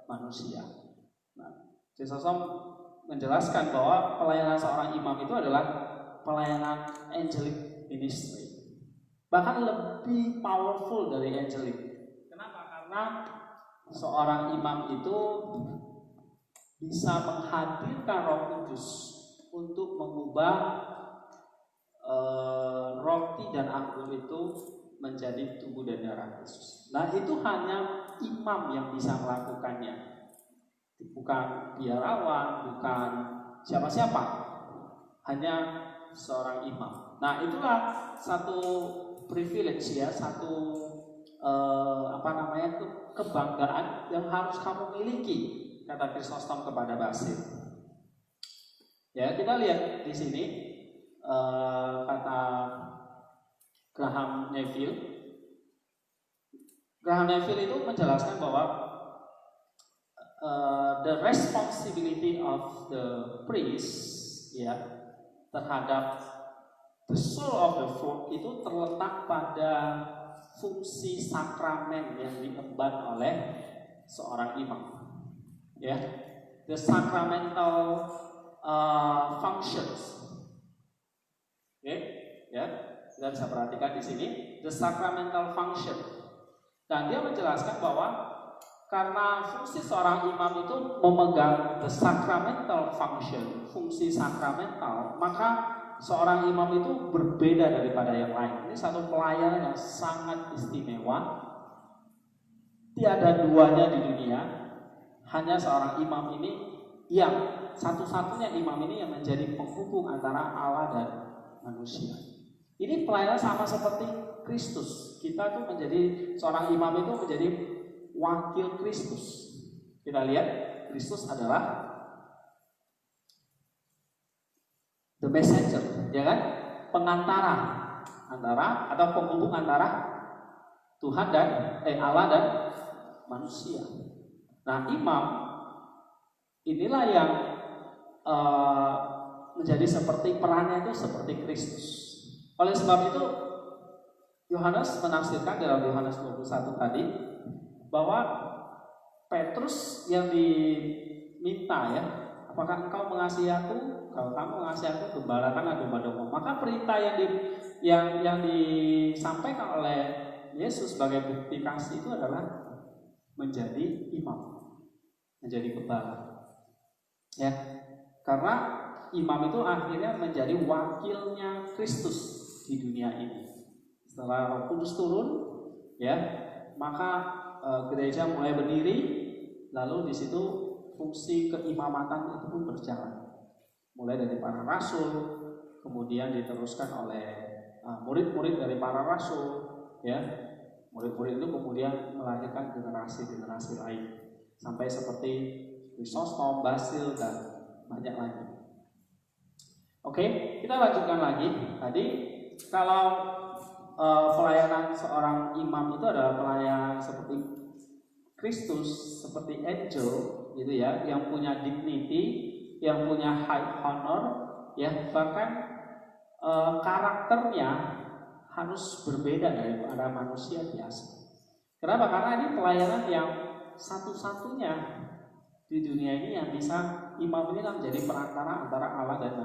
manusia. Nah, Chrysostom menjelaskan bahwa pelayanan seorang imam itu adalah pelayanan angelic ministry. Bahkan lebih powerful dari angelic. Kenapa? Karena seorang imam itu bisa menghadirkan Roh Kudus untuk mengubah roti dan anggur itu menjadi tubuh dan darah Yesus. Nah, itu hanya imam yang bisa melakukannya. Bukan biarawan, bukan siapa-siapa. Hanya seorang imam. Nah, itulah satu privilege ya, satu kebanggaan yang harus kamu miliki, kata Chrysostom kepada Basil. Ya, kita lihat di sini kata Graham Neville. Graham Neville itu menjelaskan bahwa the responsibility of the priest ya terhadap the soul of the flock itu terletak pada fungsi sakramen yang diemban oleh seorang imam. Ya, the sacramental functions. Oke, ya, kita bisa perhatikan di sini the sacramental function. Dan dia menjelaskan bahwa karena fungsi seorang imam itu memegang the sacramental function, fungsi sakramental, maka seorang imam itu berbeda daripada yang lain. Ini satu pelayanan yang sangat istimewa. Tiada duanya di dunia. Hanya seorang imam ini yang satu-satunya imam ini yang menjadi penghubung antara Allah dan manusia. Ini pelayanan sama seperti Kristus. Kita tuh menjadi seorang imam itu menjadi wakil Kristus. Kita lihat Kristus adalah the messenger, ya kan? Pengantara antara atau penghubung antara Tuhan dan Allah dan manusia. Nah, imam inilah yang menjadi seperti perannya itu seperti Kristus. Oleh sebab itu Yohanes menafsirkan dalam Yohanes 21 tadi bahwa Petrus yang diminta ya, apakah engkau mengasihi aku? Kalau kamu mengasihi aku, gembalakanlah domba-domba. Maka perintah yang disampaikan oleh Yesus sebagai bukti kasih itu adalah menjadi imam, menjadi gembala. Ya, karena imam itu akhirnya menjadi wakilnya Kristus di dunia ini. Setelah Roh Kudus turun, ya, maka gereja mulai berdiri, lalu di situ fungsi keimamatan itu pun berjalan. Mulai dari para rasul, kemudian diteruskan oleh murid-murid dari para rasul, ya. Murid-murid itu kemudian melahirkan generasi-generasi lain sampai seperti Chrysostom, Basil dan banyak lagi. Oke, kita lanjutkan lagi. Tadi kalau pelayanan seorang imam itu adalah pelayanan seperti Kristus, seperti angel, gitu ya, yang punya dignity, yang punya high honor, ya, bahkan karakternya harus berbeda daripada manusia biasa. Kenapa? Karena ini pelayanan yang satu-satunya di dunia ini yang bisa imam ini menjadi perantara antara Allah dan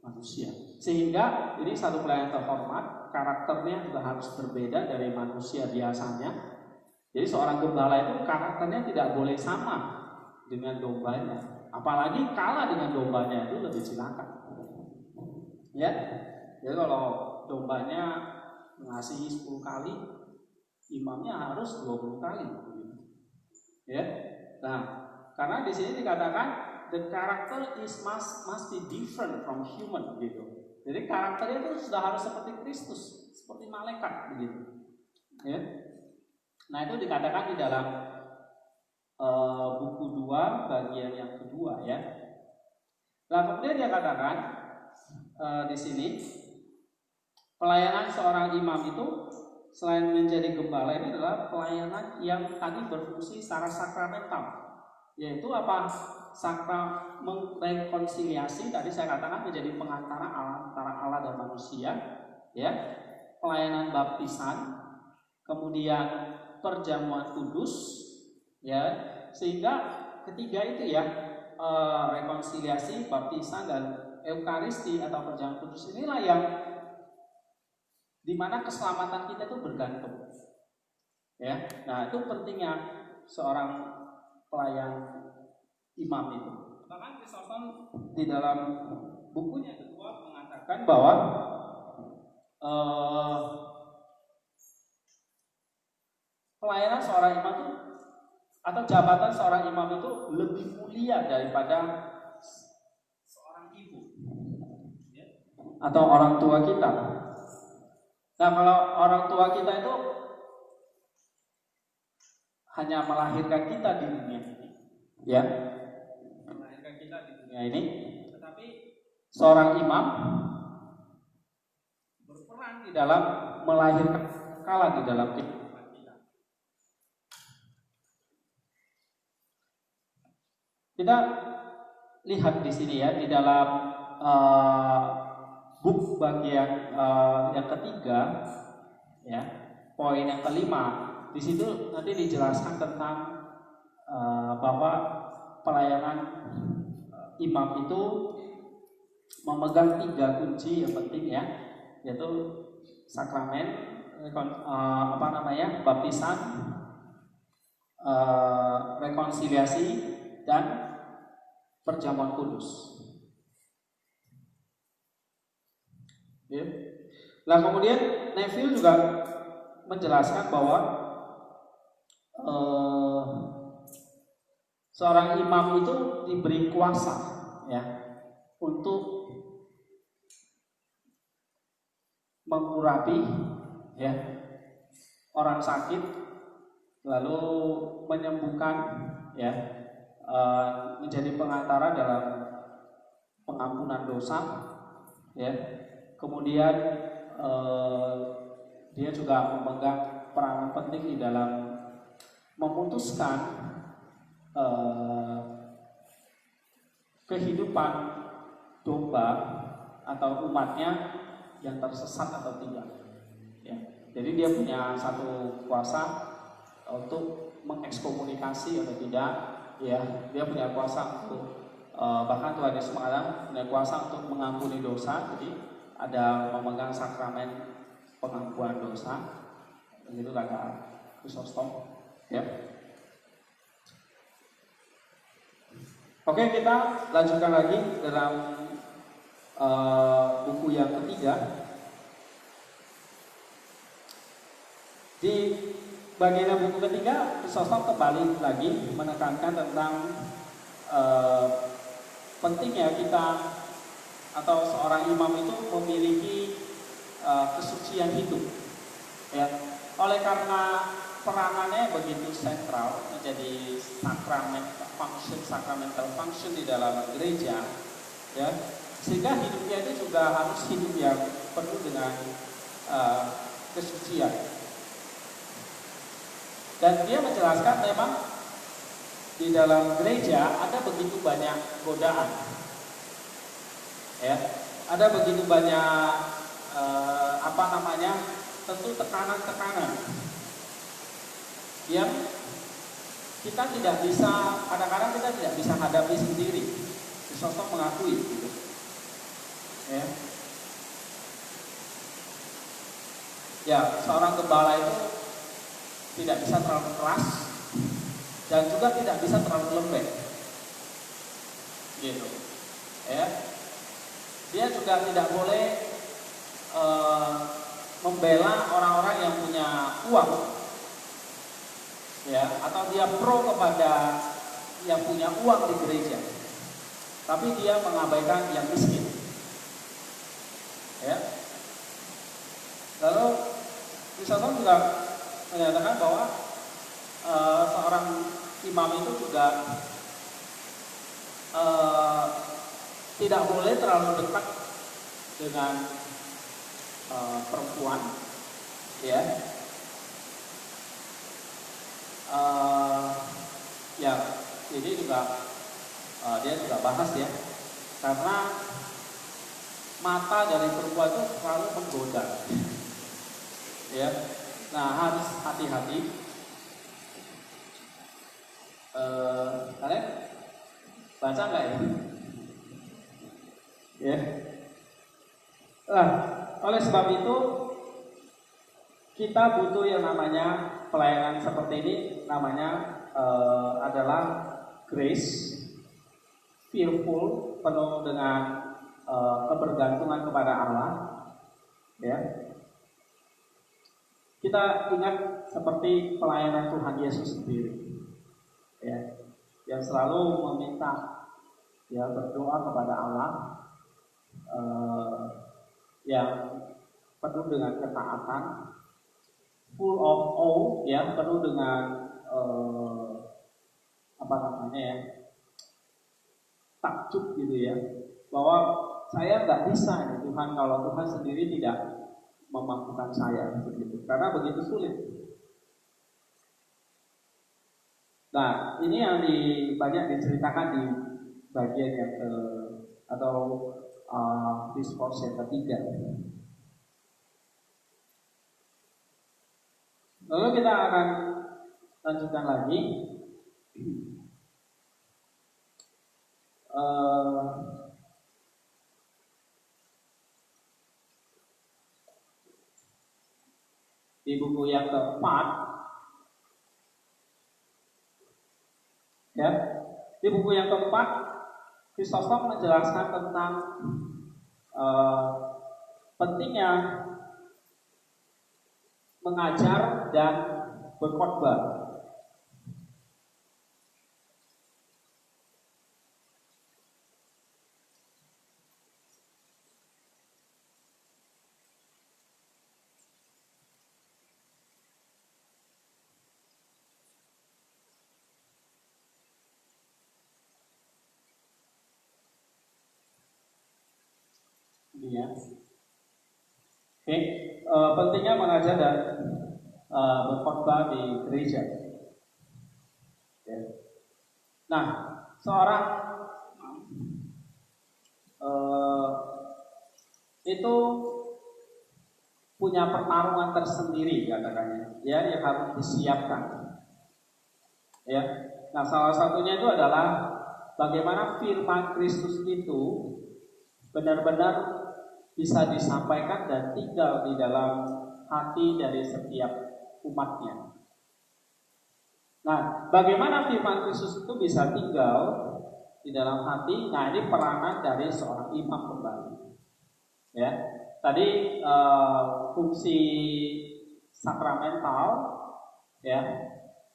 manusia. Sehingga ini satu pelayan terhormat, karakternya juga harus berbeda dari manusia biasanya. Jadi seorang gembala itu karakternya tidak boleh sama dengan dombanya, apalagi kalah dengan dombanya itu lebih celaka. Ya, jadi kalau dombanya mengasihi 10 kali, imamnya harus 20 kali. Ya, nah karena di sini dikatakan the character is must be different from human gitu. Jadi karakternya itu sudah harus seperti Kristus, seperti malaikat begitu. Ya. Nah itu dikatakan di dalam buku 2 bagian yang kedua ya. Nah kemudian dia katakan di sini pelayanan seorang imam itu selain menjadi gembala ini adalah pelayanan yang tadi berfungsi secara sakramental, yaitu apa? Rekonsiliasi tadi saya katakan menjadi pengantara antara Allah dan manusia, ya. Pelayanan baptisan, kemudian perjamuan kudus, ya. Sehingga ketiga itu ya, rekonsiliasi, baptisan dan Eukaristi atau perjamuan kudus inilah yang dimana keselamatan kita itu bergantung, ya. Nah itu pentingnya seorang pelayan imam itu. Bahkan Chrysostom di dalam bukunya kedua mengatakan bahwa pelayanan seorang imam itu atau jabatan seorang imam itu lebih mulia daripada seorang ibu, ya, atau orang tua kita. Nah kalau orang tua kita itu hanya melahirkan kita di dunia ini, ya, melahirkan kita di dunia ini, tetapi seorang imam berperan di dalam melahirkan kala di dalam kehidupan kita. Kita lihat di sini ya, di dalam buku bagian yang ketiga, ya, poin yang kelima, di situ nanti dijelaskan tentang bahwa pelayanan imam itu memegang 3 kunci yang penting ya, yaitu sakramen, baptisan, rekonsiliasi dan perjamuan kudus. Ya. Nah kemudian Neville juga menjelaskan bahwa seorang imam itu diberi kuasa ya untuk mengurapi ya orang sakit, lalu menyembuhkan ya, menjadi pengantara dalam pengampunan dosa ya. Kemudian dia juga memegang peranan penting di dalam memutuskan kehidupan domba atau umatnya yang tersesat atau tidak. Ya. Jadi dia punya satu kuasa untuk mengekskomunikasi atau tidak. Ya, dia punya kuasa untuk bahkan Tuhan Yesus mengatakan punya kuasa untuk mengampuni dosa. Jadi ada memegang sakramen pengampunan dosa. Itu kata Chrysostom. Ya. Oke, kita lanjutkan lagi dalam buku yang ketiga. Di bagian buku ketiga, Chrysostom kembali lagi menekankan tentang pentingnya kita atau seorang imam itu memiliki kesucian hidup. Ya, oleh karena peranannya begitu sentral menjadi sacramental function di dalam gereja, ya, sehingga hidupnya itu juga harus hidup yang penuh dengan kesucian. Dan dia menjelaskan memang di dalam gereja ada begitu banyak godaan, ya, ada begitu banyak tentu tekanan-tekanan yang kita tidak bisa, kadang-kadang kita tidak bisa hadapi sendiri. Chrysostom mengakui gitu. Ya. Ya, seorang gembala itu tidak bisa terlalu keras dan juga tidak bisa terlalu lembek, gitu. Ya, dia juga tidak boleh membela orang-orang yang punya uang, ya, atau dia pro kepada yang punya uang di gereja, tapi dia mengabaikan yang miskin, ya. Lalu Kristus juga menyatakan bahwa seorang imam itu juga tidak boleh terlalu dekat dengan perempuan, ya. Ya, ini juga dia juga bahas, ya, karena mata dari perempuan itu selalu menggoda, ya. Nah, harus hati-hati. Kalian baca nggak ya? Ya. Nah, oleh sebab itu kita butuh yang namanya pelayanan seperti ini, namanya adalah grace, fearful, penuh dengan kebergantungan kepada Allah, ya. Kita ingat seperti pelayanan Tuhan Yesus sendiri, ya, yang selalu meminta, ya, berdoa kepada Allah, yang penuh dengan ketaatan, full of awe, ya, penuh dengan apa namanya, ya, takjub gitu, ya, bahwa saya nggak bisa, ya, Tuhan, kalau Tuhan sendiri tidak memampukan saya, begitu, karena begitu sulit. Nah, ini yang banyak diceritakan di bagian yang atau discourse yang ketiga. Lalu kita akan lanjutkan lagi. Di buku yang keempat, ya, di buku yang keempat, Kristus menjelaskan tentang pentingnya mengajar dan berkhotbah. Ya. Oke, pentingnya mengajar dan berkhotbah di gereja. Ya. Nah, seorang itu punya pertarungan tersendiri, katakannya, ya, yang harus disiapkan, ya. Nah, salah satunya itu adalah bagaimana firman Kristus itu benar-benar bisa disampaikan dan tinggal di dalam hati dari setiap umatnya. Nah, bagaimana firman Kristus itu bisa tinggal di dalam hati? Nah, ini peranan dari seorang imam kembali, ya. Tadi fungsi sakramental, ya,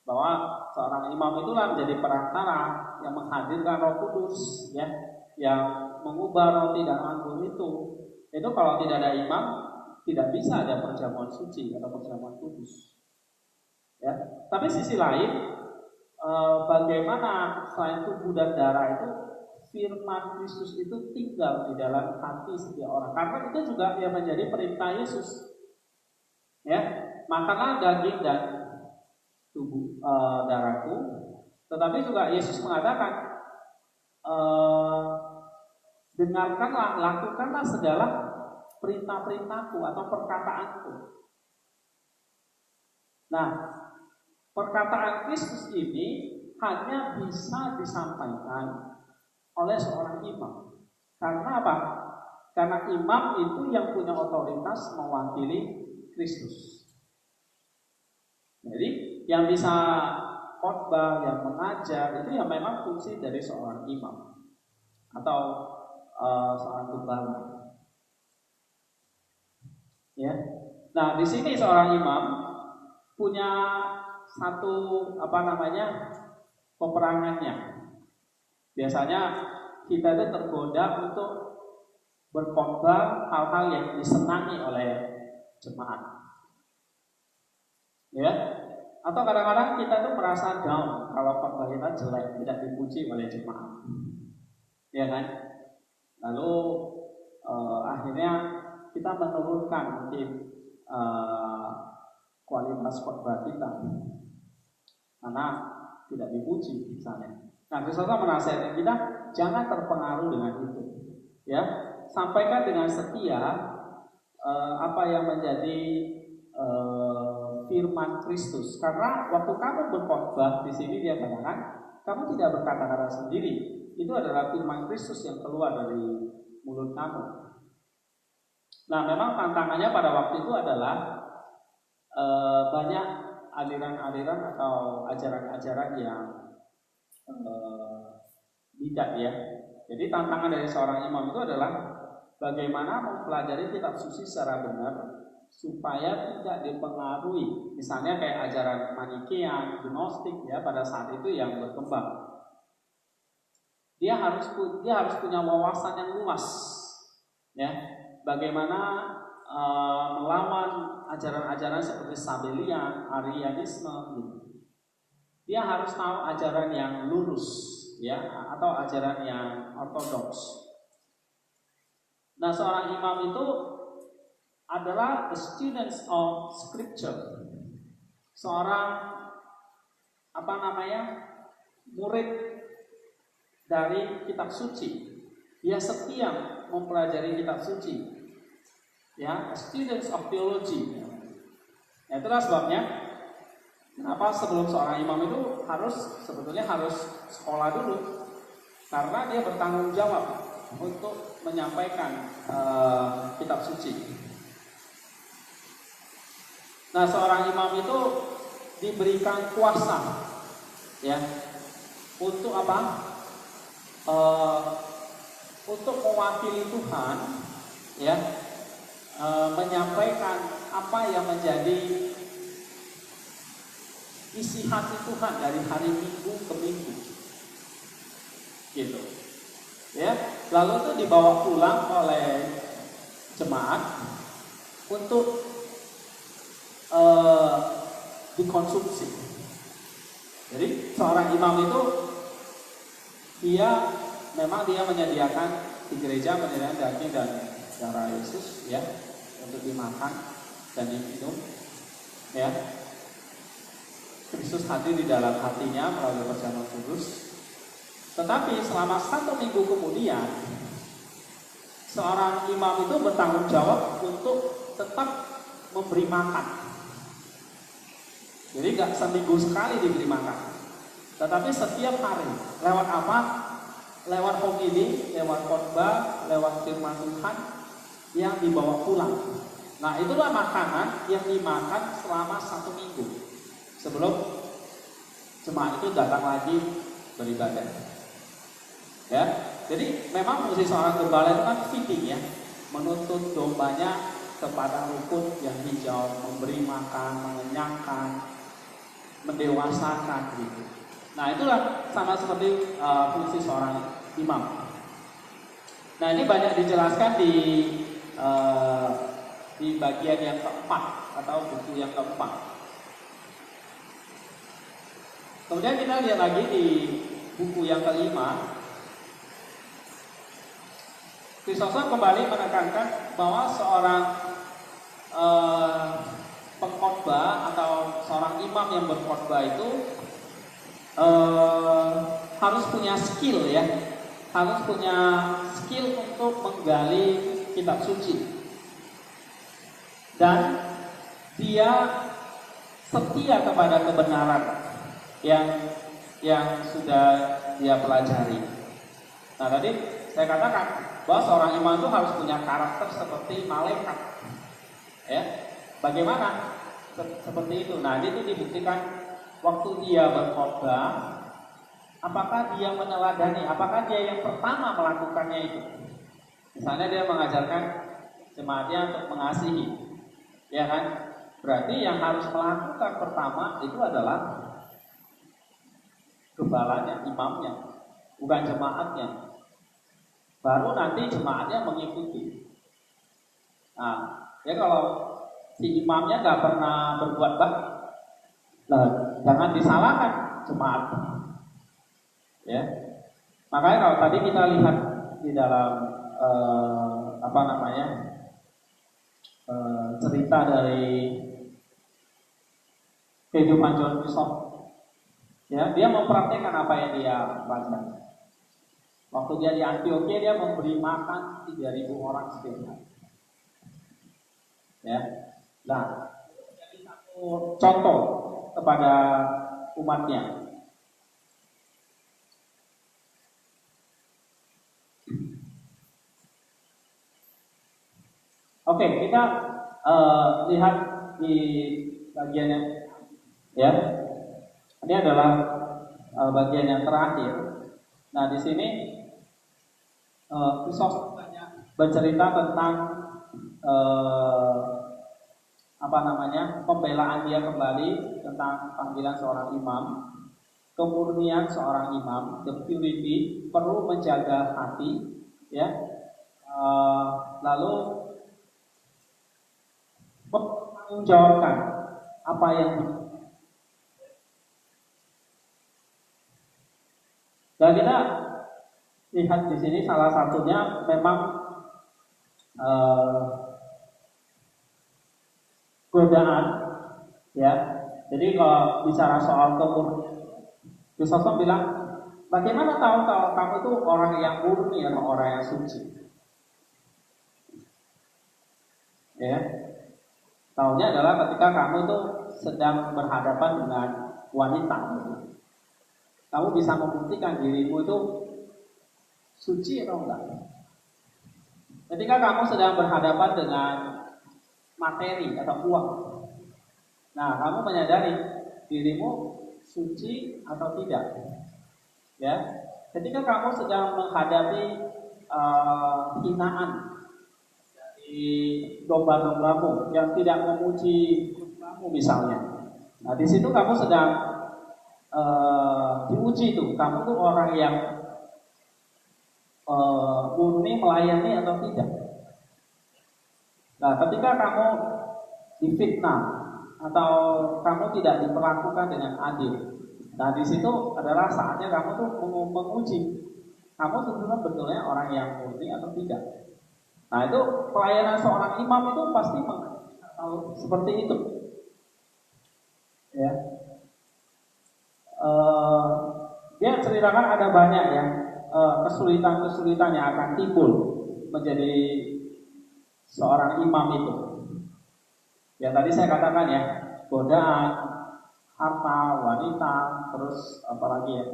bahwa seorang imam itulah menjadi perantara yang menghadirkan Roh Kudus, ya, yang mengubah roti dan anggur itu. Itu kalau tidak ada imam, tidak bisa ada perjamuan suci atau perjamuan kudus, ya. Tapi sisi lain, bagaimana selain tubuh dan darah itu, firman Kristus itu tinggal di dalam hati setiap orang. Karena itu juga yang menjadi perintah Yesus, ya, makanlah daging dan tubuh darahku. Tetapi juga Yesus mengatakan, dengarkanlah, lakukanlah segala perintah-perintahku atau perkataanku. Nah, perkataan Kristus ini hanya bisa disampaikan oleh seorang imam. Karena apa? Karena imam itu yang punya otoritas mewakili Kristus. Jadi yang bisa khotbah, yang mengajar itu yang memang fungsi dari seorang imam atau seorang gembala. Ya. Nah, di sini seorang imam punya satu peperangannya. Biasanya kita itu tergoda untuk berkhotbah hal-hal yang disenangi oleh jemaat. Ya. Atau kadang-kadang kita tuh merasa down kalau khotbah kita jelek, tidak dipuji oleh jemaat. Ya kan? Lalu akhirnya kita menurunkan mungkin kualitas khotbah kita karena tidak dipuji misalnya. Nah, Kristus menasihatkan kita jangan terpengaruh dengan itu. Ya, sampaikan dengan setia apa yang menjadi firman Kristus. Karena waktu kamu berkhotbah di sini dia katakan, kamu tidak berkata-kata sendiri. Itu adalah firman Kristus yang keluar dari mulut kamu. Nah, memang tantangannya pada waktu itu adalah banyak aliran-aliran atau ajaran-ajaran yang bidat ya. Jadi tantangan dari seorang imam itu adalah bagaimana mempelajari kitab suci secara benar supaya tidak dipengaruhi, misalnya kayak ajaran Manikean, Gnostik ya pada saat itu yang berkembang. Dia harus punya wawasan yang luas, ya. Bagaimana melawan ajaran-ajaran seperti Sabellian, Arianisme, gitu. Dia harus tahu ajaran yang lurus, ya, atau ajaran yang ortodoks. Nah, seorang imam itu adalah the students of Scripture, seorang murid dari kitab suci. Dia setia mempelajari kitab suci, ya, students of theology. Ya, itulah sebabnya kenapa sebelum seorang imam itu sebetulnya harus sekolah dulu, karena dia bertanggung jawab untuk menyampaikan kitab suci. Nah, seorang imam itu diberikan kuasa, ya, untuk apa? Untuk mewakili Tuhan, ya, menyampaikan apa yang menjadi isi hati Tuhan dari hari Minggu ke Minggu, gitu, ya. Lalu itu dibawa pulang oleh jemaat untuk dikonsumsi. Jadi seorang imam itu dia menyediakan di gereja menyediakan daging dan darah Yesus, ya, untuk dimakan dan diminum, ya. Kristus hadir di dalam hatinya melalui perjamuan kudus. Tetapi selama 1 minggu kemudian seorang imam itu bertanggung jawab untuk tetap memberi makan. Jadi gak seminggu sekali diberi makan, tetapi setiap hari. Lewat apa? Lewat homili, lewat khotbah, lewat firman Tuhan yang dibawa pulang. Nah, itulah makanan yang dimakan selama 1 minggu sebelum jemaat itu datang lagi beribadah. Ya, jadi memang fungsi seorang gembala itu kan feeding, ya, menuntut dombanya kepada rumput yang hijau, memberi makan, mengenyangkan, mendewasakan, gitu. Nah, itulah sama seperti fungsi seorang imam. Nah, ini banyak dijelaskan di bagian yang keempat atau buku yang keempat. Kemudian kita lihat lagi di buku yang kelima. Kristus kembali menekankan bahwa seorang pengkhotbah atau seorang imam yang berkhotbah itu harus punya skill, ya, harus punya skill untuk menggali kitab suci, dan dia setia kepada kebenaran yang sudah dia pelajari. Nah, tadi saya katakan bahwa seorang imam itu harus punya karakter seperti malaikat, ya. Bagaimana seperti itu? Nah, itu dibuktikan waktu dia berkhotbah, apakah dia meneladani, apakah dia yang pertama melakukannya itu. Misalnya dia mengajarkan jemaatnya untuk mengasihi, ya kan? Berarti yang harus melakukan pertama itu adalah gembalanya, imamnya, bukan jemaatnya. Baru nanti jemaatnya mengikuti. Nah, ya kalau si imamnya nggak pernah berbuat baik, nah, jangan disalahkan jemaat. Ya, makanya kalau tadi kita lihat di dalam cerita dari kehidupan John Bishop, ya, dia mempraktekkan apa yang dia baca. Waktu dia di Antioquia, dia memberi makan 3.000 orang setiap hari. Ya, nah, jadi satu contoh kepada umatnya. Oke, kita lihat di bagian yang, ya, ini adalah bagian yang terakhir. Nah, di sini Kristus bercerita tentang pembelaan dia kembali tentang panggilan seorang imam, kemurnian seorang imam, the purity, perlu menjaga hati, ya, lalu menjawabkan apa yang dan kita lihat di sini salah satunya memang godaan, ya. Jadi kalau bicara soal kemurnian, Kristus bilang, bagaimana tahu kalau kamu itu orang yang murni atau orang yang suci? Ya, tahunya adalah ketika kamu itu sedang berhadapan dengan wanita, kamu bisa membuktikan dirimu itu suci atau enggak. Ketika kamu sedang berhadapan dengan materi atau uang, nah, kamu menyadari dirimu suci atau tidak. Ya, ketika kamu sedang menghadapi hinaan dari domba-dombamu yang tidak memuji kamu misalnya, nah di situ kamu sedang diuji tuh, kamu tuh orang yang murni melayani atau tidak. Nah, ketika kamu difitnah atau kamu tidak diperlakukan dengan adil, nah di situ adalah saatnya kamu tuh menguji kamu sebetulnya orang yang murni atau tidak. Nah, itu pelayanan seorang imam itu pasti seperti itu, ya. Dia ceritakan ada banyak ya kesulitan-kesulitan yang akan timbul menjadi seorang imam itu. Ya, tadi saya katakan ya, godaan, harta, wanita, terus apalagi ya,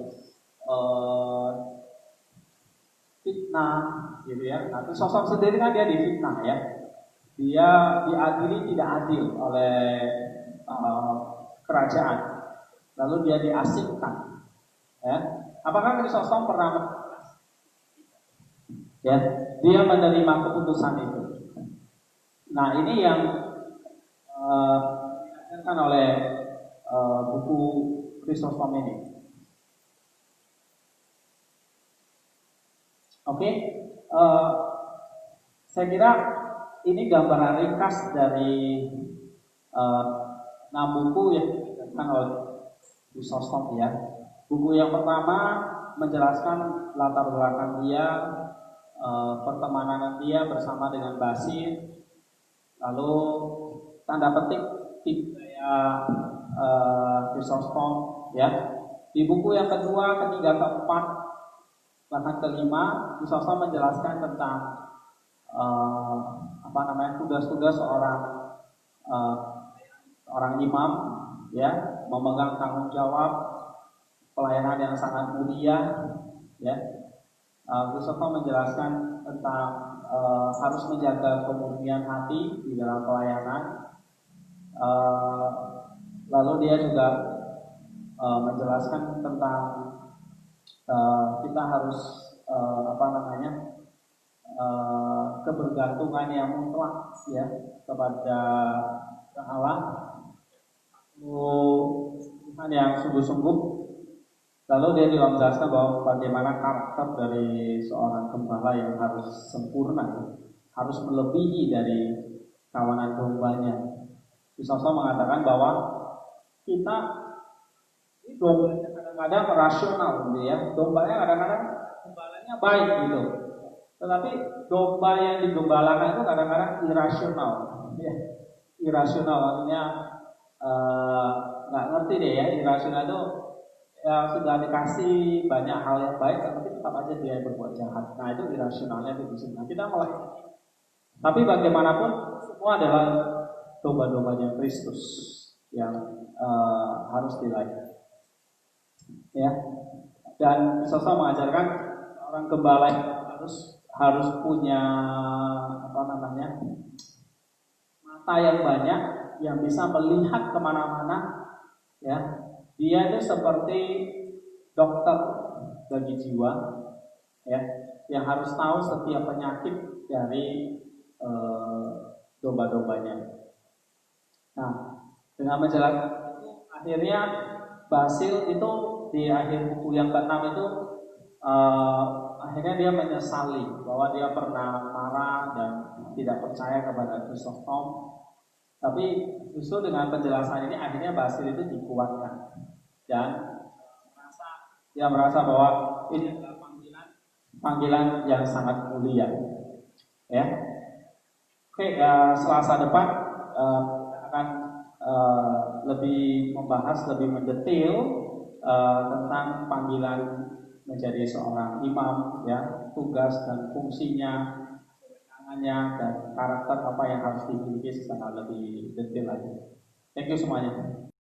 fitnah, gitu ya. Nah, sosok sendiri kan dia difitnah ya, dia diadili tidak adil oleh kerajaan, lalu dia diasingkan. Ya, apakah Krisostom pernah ya dia menerima keputusan itu? Nah, ini yang diajarkan oleh buku Krisostom ini. Oke, saya kira ini gambaran ringkas dari 6 buku yang diajarkan oleh Krisostom ya. Buku yang pertama menjelaskan latar belakang dia, pertemanan dia bersama dengan Basir, lalu tanda petik tipe gaya Krisostom ya. Di buku yang kedua, ketiga, keempat, bahkan kelima, Krisostom menjelaskan tentang tugas-tugas seorang imam ya, memegang tanggung jawab pelayanan yang sangat mulia ya. Krisostom menjelaskan tentang harus menjaga kemurnian hati di dalam pelayanan, Eh, lalu dia juga menjelaskan tentang kita harus kebergantungan yang mutlak ya kepada Allah, Tuhan yang sungguh-sungguh. Lalu dia juga menjelaskan bahwa bagaimana karakter dari seorang gembala yang harus sempurna, harus melebihi dari kawanan dombanya. Susanto mengatakan bahwa kita ini dombanya kadang-kadang rasional gitu ya, dombanya kadang-kadang gembalanya baik gitu, tetapi domba yang digembalakan itu kadang-kadang irasional, ya. Irasional artinya nggak ngerti deh ya, irasional itu ya sudah dikasih banyak hal yang baik tapi tetap aja dia berbuat jahat. Nah itu irasionalnya di sini. Nah, kita mulai. Tapi bagaimanapun semua adalah domba-dombanya Kristus yang harus dilayani. Ya. Dan Yesus mengajarkan orang gembala harus punya mata yang banyak, yang bisa melihat kemana-mana. Ya, dia itu seperti dokter bagi jiwa, ya, yang harus tahu setiap penyakit dari domba-dombanya. Nah, dengan menjelaskan itu, akhirnya Basil itu di akhir buku yang ke-6 itu akhirnya dia menyesali bahwa dia pernah marah dan tidak percaya kepada Chrysostom. Tapi justru dengan penjelasan ini akhirnya Basil itu dikuatkan dan dia merasa bahwa ini adalah panggilan yang sangat mulia. Ya. Oke, Selasa depan kita akan lebih membahas lebih mendetail tentang panggilan menjadi seorang imam, ya, tugas dan fungsinya, kewenangannya dan karakter apa yang harus dimiliki secara lebih detail lagi. Thank you semuanya.